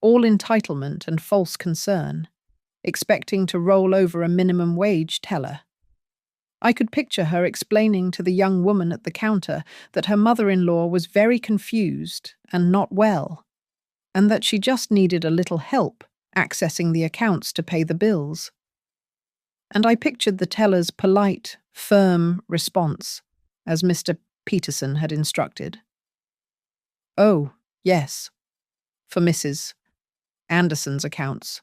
Speaker 1: all entitlement and false concern, expecting to roll over a minimum wage teller. I could picture her explaining to the young woman at the counter that her mother-in-law was very confused and not well, and that she just needed a little help accessing the accounts to pay the bills. And I pictured the teller's polite, firm response, as Mr. Peterson had instructed. Oh, yes, for Mrs. Anderson's accounts.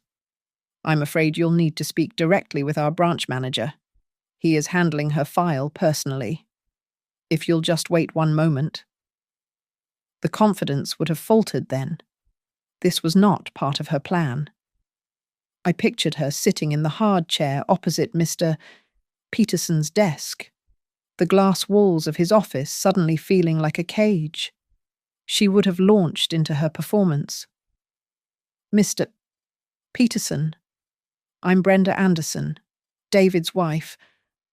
Speaker 1: I'm afraid you'll need to speak directly with our branch manager. He is handling her file personally. If you'll just wait one moment. The confidence would have faltered then. This was not part of her plan. I pictured her sitting in the hard chair opposite Mr. Peterson's desk, the glass walls of his office suddenly feeling like a cage. She would have launched into her performance. Mr. Peterson, I'm Brenda Anderson, David's wife.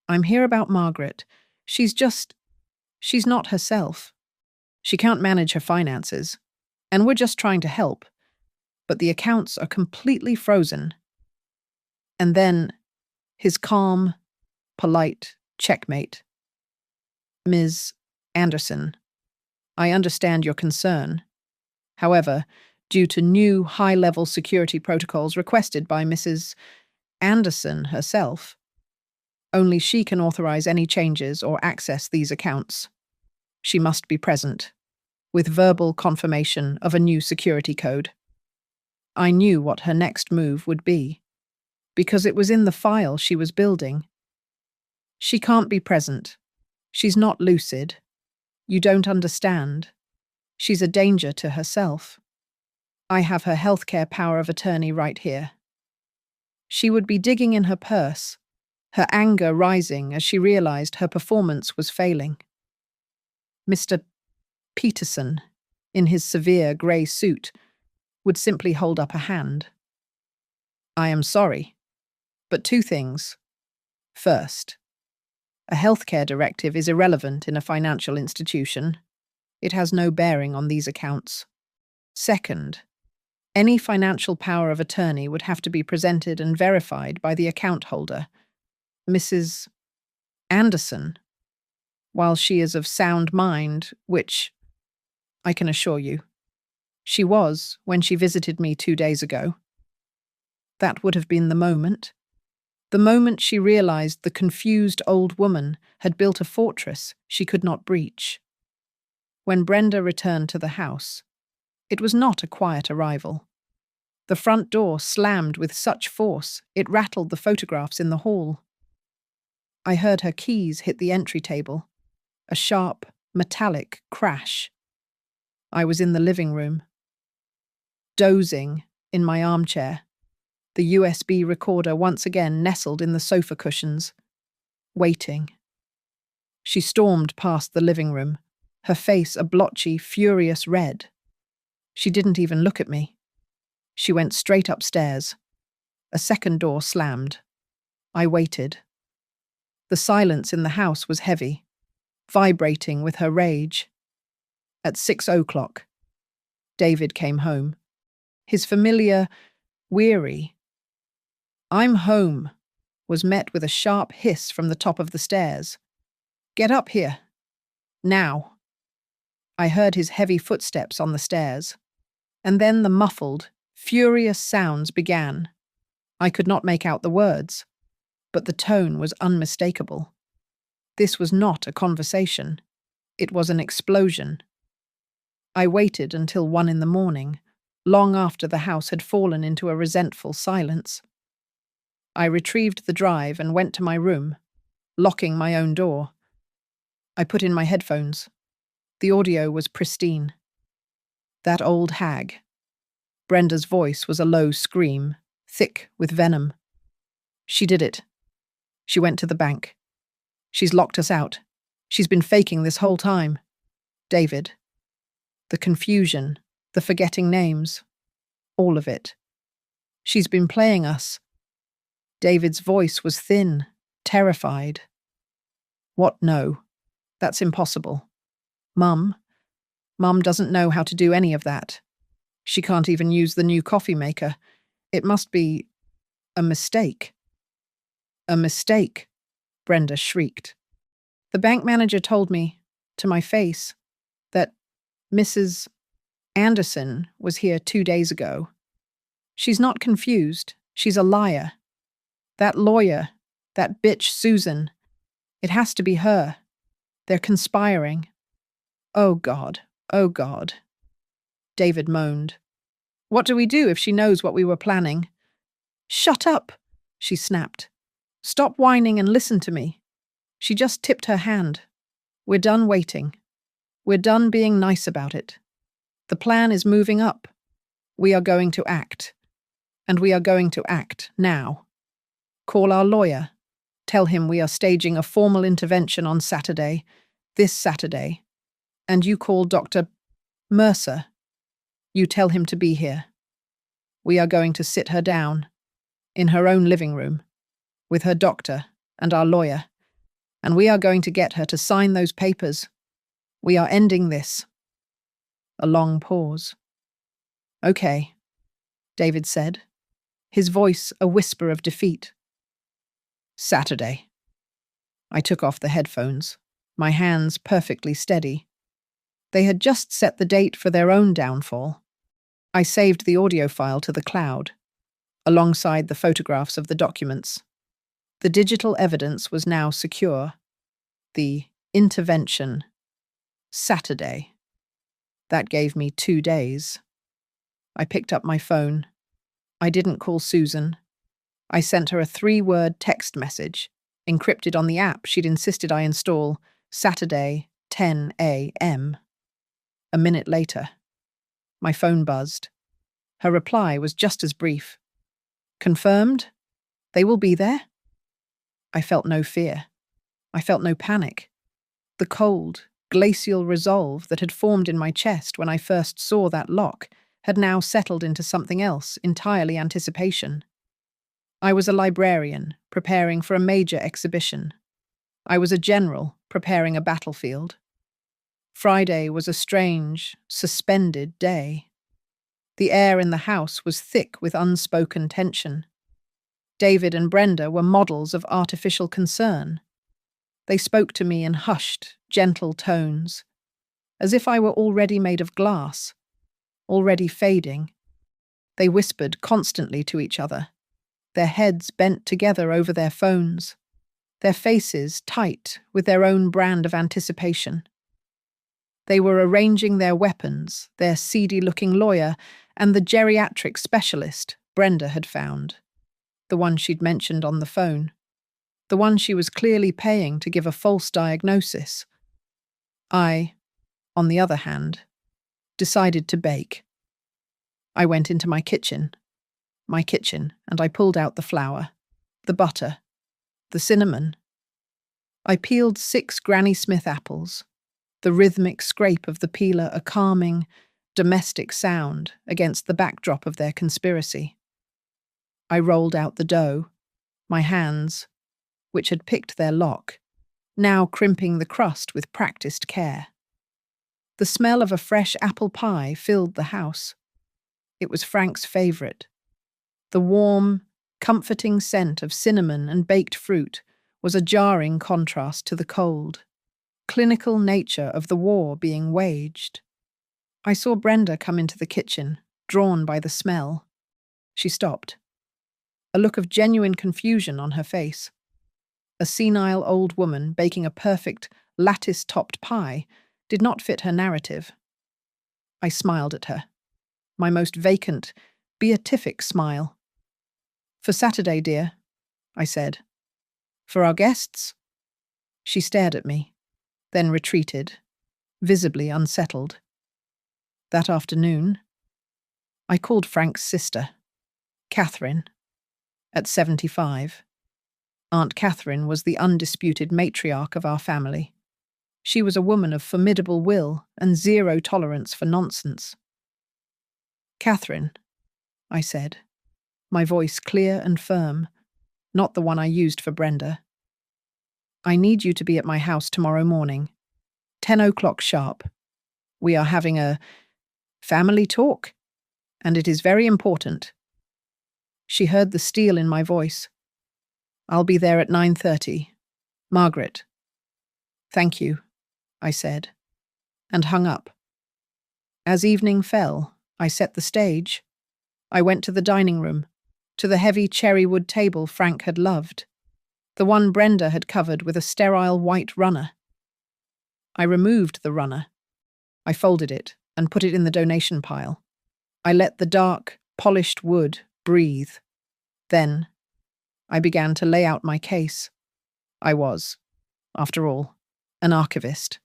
Speaker 1: I'm here about Margaret. She's not herself. She can't manage her finances, and we're just trying to help. But the accounts are completely frozen. And then his calm, polite checkmate. Ms. Anderson, I understand your concern. However, due to new high-level security protocols requested by Mrs. Anderson herself, only she can authorize any changes or access these accounts. She must be present, with verbal confirmation of a new security code. I knew what her next move would be, because it was in the file she was building. She can't be present. She's not lucid. You don't understand. She's a danger to herself. I have her healthcare power of attorney right here. She would be digging in her purse, her anger rising as she realized her performance was failing. Mr. Peterson, in his severe grey suit, would simply hold up a hand. I am sorry, but two things. First, a healthcare directive is irrelevant in a financial institution. It has no bearing on these accounts. Second, any financial power of attorney would have to be presented and verified by the account holder, Mrs. Anderson, while she is of sound mind, which, I can assure you, she was when she visited me 2 days ago. That would have been the moment she realized the confused old woman had built a fortress she could not breach. When Brenda returned to the house, it was not a quiet arrival. The front door slammed with such force it rattled the photographs in the hall. I heard her keys hit the entry table, a sharp, metallic crash. I was in the living room, dozing in my armchair, the USB recorder once again nestled in the sofa cushions, waiting. She stormed past the living room, her face a blotchy, furious red. She didn't even look at me. She went straight upstairs. A second door slammed. I waited. The silence in the house was heavy, vibrating with her rage. At 6:00, David came home. His familiar, weary, "I'm home," was met with a sharp hiss from the top of the stairs. "Get up here. Now." I heard his heavy footsteps on the stairs, and then the muffled, furious sounds began. I could not make out the words, but the tone was unmistakable. This was not a conversation. It was an explosion. I waited until 1 in the morning, long after the house had fallen into a resentful silence. I retrieved the drive and went to my room, locking my own door. I put in my headphones. The audio was pristine. That old hag. Brenda's voice was a low scream, thick with venom. She did it. She went to the bank. She's locked us out. She's been faking this whole time. David. The confusion, the forgetting names. All of it. She's been playing us. David's voice was thin, terrified. What, no? That's impossible. Mum doesn't know how to do any of that. She can't even use the new coffee maker. It must be a mistake. A mistake, Brenda shrieked. The bank manager told me, to my face, that Mrs. Anderson was here 2 days ago. She's not confused. She's a liar. That lawyer, that bitch Susan, it has to be her. They're conspiring. Oh, God. Oh, God. David moaned. What do we do if she knows what we were planning? Shut up, she snapped. Stop whining and listen to me. She just tipped her hand. We're done waiting. We're done being nice about it. The plan is moving up. We are going to act. And we are going to act now. Call our lawyer. Tell him we are staging a formal intervention on Saturday, this Saturday. And you call Dr. Mercer. You tell him to be here. We are going to sit her down, in her own living room, with her doctor and our lawyer, and we are going to get her to sign those papers. We are ending this. A long pause. Okay, David said, his voice a whisper of defeat. Saturday. I took off the headphones, my hands perfectly steady. They had just set the date for their own downfall. I saved the audio file to the cloud, alongside the photographs of the documents. The digital evidence was now secure. The intervention. Saturday. That gave me 2 days. I picked up my phone. I didn't call Susan. I sent her a 3-word text message, encrypted on the app she'd insisted I install, Saturday, 10 a.m. A minute later, my phone buzzed. Her reply was just as brief. Confirmed? They will be there? I felt no fear. I felt no panic. The cold, glacial resolve that had formed in my chest when I first saw that lock had now settled into something else, entirely anticipation. I was a librarian, preparing for a major exhibition. I was a general, preparing a battlefield. Friday was a strange, suspended day. The air in the house was thick with unspoken tension. David and Brenda were models of artificial concern. They spoke to me in hushed, gentle tones, as if I were already made of glass, already fading. They whispered constantly to each other, their heads bent together over their phones, their faces tight with their own brand of anticipation. They were arranging their weapons, their seedy-looking lawyer, and the geriatric specialist Brenda had found, the one she'd mentioned on the phone, the one she was clearly paying to give a false diagnosis. I, on the other hand, decided to bake. I went into my kitchen, and I pulled out the flour, the butter, the cinnamon. I peeled 6 Granny Smith apples, the rhythmic scrape of the peeler a calming, domestic sound against the backdrop of their conspiracy. I rolled out the dough, my hands, which had picked their lock, now crimping the crust with practiced care. The smell of a fresh apple pie filled the house. It was Frank's favourite. The warm, comforting scent of cinnamon and baked fruit was a jarring contrast to the cold, clinical nature of the war being waged. I saw Brenda come into the kitchen, drawn by the smell. She stopped, a look of genuine confusion on her face. A senile old woman baking a perfect, lattice-topped pie did not fit her narrative. I smiled at her, my most vacant, beatific smile. For Saturday, dear, I said. For our guests? She stared at me, then retreated, visibly unsettled. That afternoon, I called Frank's sister, Catherine, at 75. Aunt Catherine was the undisputed matriarch of our family. She was a woman of formidable will and zero tolerance for nonsense. "Catherine," I said, my voice clear and firm, not the one I used for Brenda. "I need you to be at my house tomorrow morning, 10 o'clock sharp. We are having a family talk, and it is very important." She heard the steel in my voice. "I'll be there at 9:30. Margaret." "Thank you," I said, and hung up. As evening fell, I set the stage. I went to the dining room, to the heavy cherrywood table Frank had loved, the one Brenda had covered with a sterile white runner. I removed the runner. I folded it and put it in the donation pile. I let the dark, polished wood breathe. Then I began to lay out my case. I was, after all, an archivist.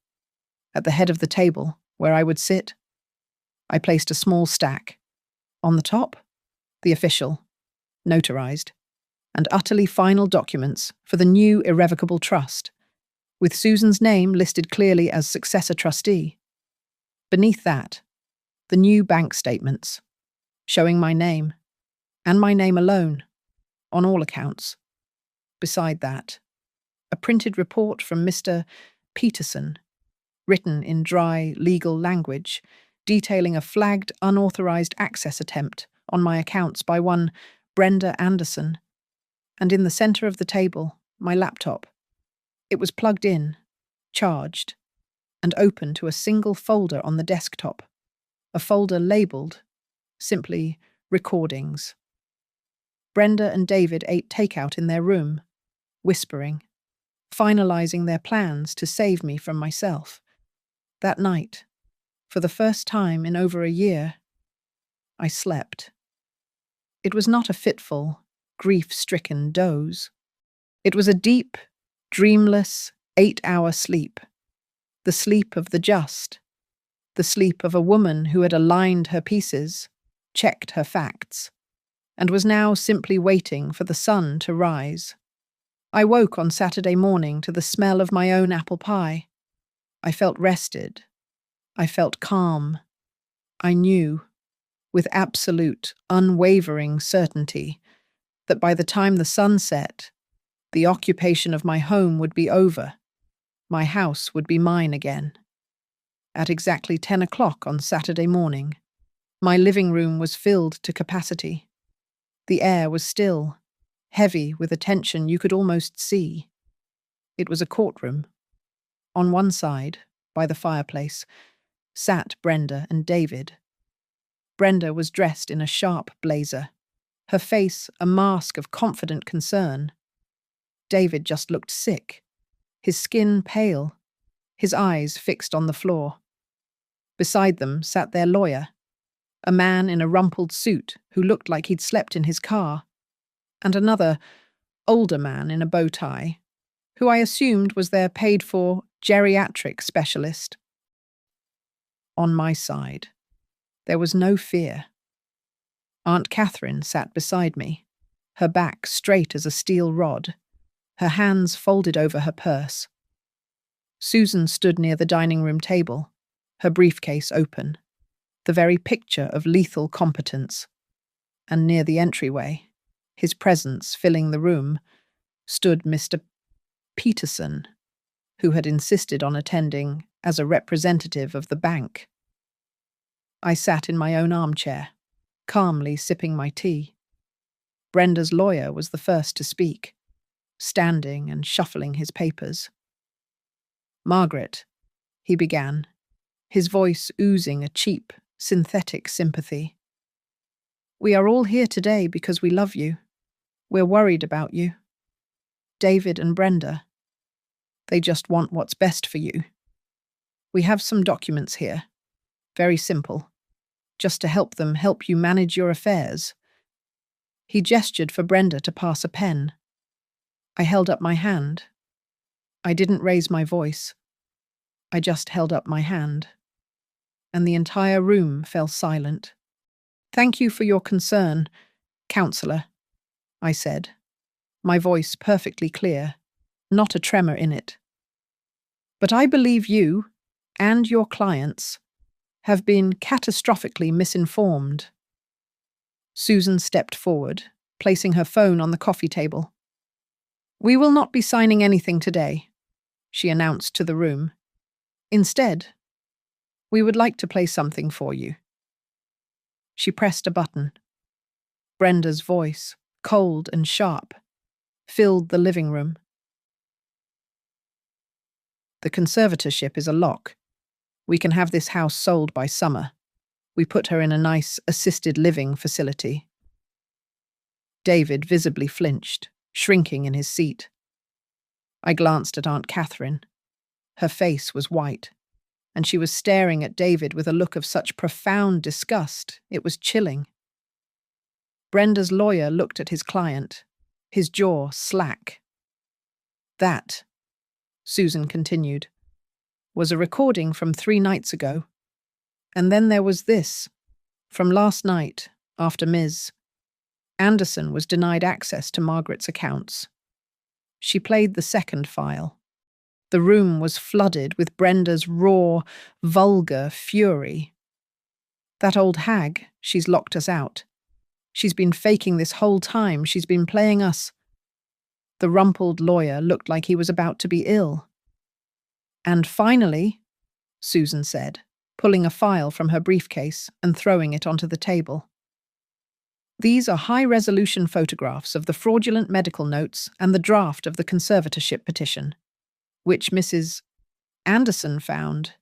Speaker 1: At the head of the table, where I would sit, I placed a small stack. On the top, the official, notarized, and utterly final documents for the new irrevocable trust, with Susan's name listed clearly as successor trustee. Beneath that, the new bank statements, showing my name, and my name alone, on all accounts. Beside that, a printed report from Mr. Peterson, written in dry legal language, detailing a flagged unauthorized access attempt on my accounts by one Brenda Anderson, and in the center of the table, my laptop. It was plugged in, charged, and open to a single folder on the desktop, a folder labeled simply recordings. Brenda and David ate takeout in their room, whispering, finalizing their plans to save me from myself. That night, for the first time in over a year, I slept. It was not a fitful, grief-stricken doze. It was a deep, dreamless, 8-hour sleep. The sleep of the just. The sleep of a woman who had aligned her pieces, checked her facts, and was now simply waiting for the sun to rise. I woke on Saturday morning to the smell of my own apple pie. I felt rested. I felt calm. I knew, with absolute, unwavering certainty, that by the time the sun set, the occupation of my home would be over. My house would be mine again. At exactly 10 o'clock on Saturday morning, my living room was filled to capacity. The air was still, heavy with a tension you could almost see. It was a courtroom. On one side, by the fireplace, sat Brenda and David. Brenda was dressed in a sharp blazer, her face a mask of confident concern. David just looked sick, his skin pale, his eyes fixed on the floor. Beside them sat their lawyer, a man in a rumpled suit who looked like he'd slept in his car, and another, older man in a bow tie, who I assumed was their paid-for geriatric specialist. On my side, there was no fear. Aunt Catherine sat beside me, her back straight as a steel rod, her hands folded over her purse. Susan stood near the dining room table, her briefcase open, the very picture of lethal competence. And near the entryway, his presence filling the room, stood Mr. Peterson, who had insisted on attending as a representative of the bank. I sat in my own armchair, calmly sipping my tea. Brenda's lawyer was the first to speak, standing and shuffling his papers. "Margaret," he began, his voice oozing a cheap, synthetic sympathy. "We are all here today because we love you. We're worried about you. David and Brenda, they just want what's best for you. We have some documents here, very simple, just to help them help you manage your affairs." He gestured for Brenda to pass a pen. I held up my hand. I didn't raise my voice. I just held up my hand. And the entire room fell silent. Thank you for your concern, counselor, I said, my voice perfectly clear, not a tremor in it. But I believe you, and your clients, have been catastrophically misinformed. Susan stepped forward, placing her phone on the coffee table. We will not be signing anything today, she announced to the room. Instead, we would like to play something for you. She pressed a button. Brenda's voice, cold and sharp, filled the living room. The conservatorship is a lock. We can have this house sold by summer. We put her in a nice assisted living facility. David visibly flinched, shrinking in his seat. I glanced at Aunt Catherine. Her face was white, and she was staring at David with a look of such profound disgust, it was chilling. Brenda's lawyer looked at his client, his jaw slack. That, Susan continued, was a recording from 3 nights ago. And then there was this, from last night, after Ms. Anderson was denied access to Margaret's accounts. She played the second file. The room was flooded with Brenda's raw, vulgar fury. That old hag, she's locked us out. She's been faking this whole time. She's been playing us. The rumpled lawyer looked like he was about to be ill. And finally, Susan said, pulling a file from her briefcase and throwing it onto the table. These are high-resolution photographs of the fraudulent medical notes and the draft of the conservatorship petition, which Mrs. Anderson found,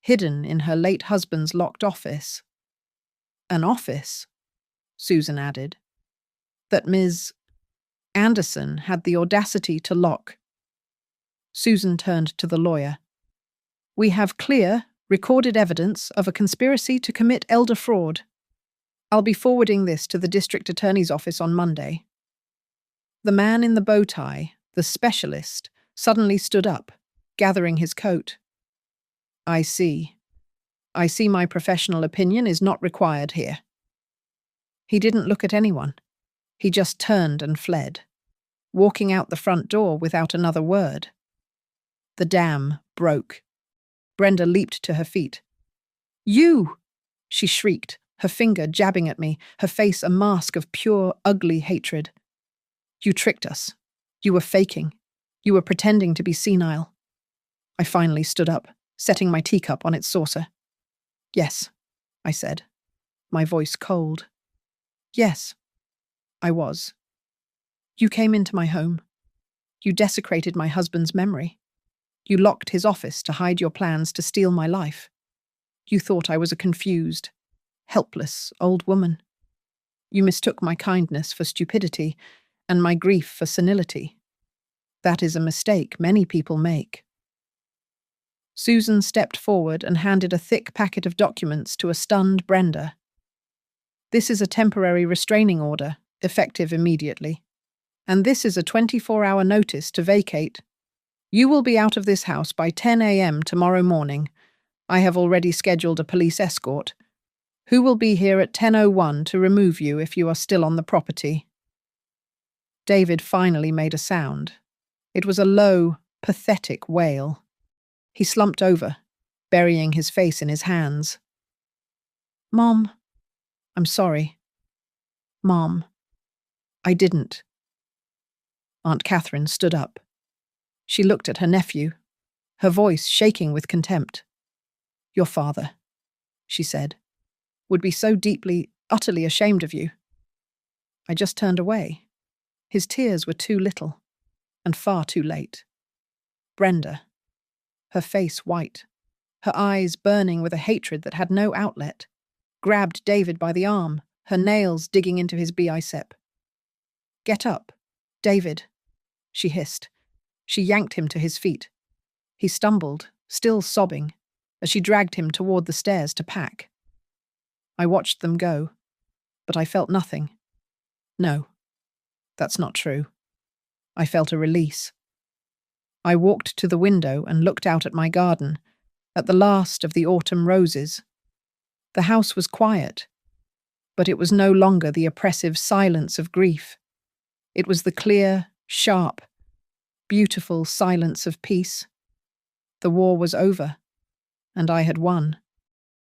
Speaker 1: hidden in her late husband's locked office. An office, Susan added, that Ms. Anderson had the audacity to lock. Susan turned to the lawyer. We have clear, recorded evidence of a conspiracy to commit elder fraud. I'll be forwarding this to the district attorney's office on Monday. The man in the bow tie, the specialist, suddenly stood up, gathering his coat. I see. I see my professional opinion is not required here. He didn't look at anyone. He just turned and fled, walking out the front door without another word. The dam broke. Brenda leaped to her feet. You! She shrieked, her finger jabbing at me, her face a mask of pure, ugly hatred. You tricked us. You were faking. You were pretending to be senile. I finally stood up, setting my teacup on its saucer. Yes, I said, my voice cold. Yes, I was. You came into my home. You desecrated my husband's memory. You locked his office to hide your plans to steal my life. You thought I was a confused, helpless old woman. You mistook my kindness for stupidity and my grief for senility. That is a mistake many people make. Susan stepped forward and handed a thick packet of documents to a stunned Brenda. This is a temporary restraining order, effective immediately. And this is a 24-hour notice to vacate. You will be out of this house by 10 a.m. tomorrow morning. I have already scheduled a police escort, who will be here at 10:01 to remove you if you are still on the property. David finally made a sound. It was a low, pathetic wail. He slumped over, burying his face in his hands. Mom, I'm sorry. Mom, I didn't. Aunt Catherine stood up. She looked at her nephew, her voice shaking with contempt. Your father, she said, would be so deeply, utterly ashamed of you. I just turned away. His tears were too little, and far too late. Brenda, her face white, her eyes burning with a hatred that had no outlet, grabbed David by the arm, her nails digging into his bicep. Get up, David, she hissed. She yanked him to his feet. He stumbled, still sobbing, as she dragged him toward the stairs to pack. I watched them go, but I felt nothing. No, that's not true. I felt a release. I walked to the window and looked out at my garden, at the last of the autumn roses. The house was quiet. But it was no longer the oppressive silence of grief. It was the clear, sharp, beautiful silence of peace. The war was over, and I had won.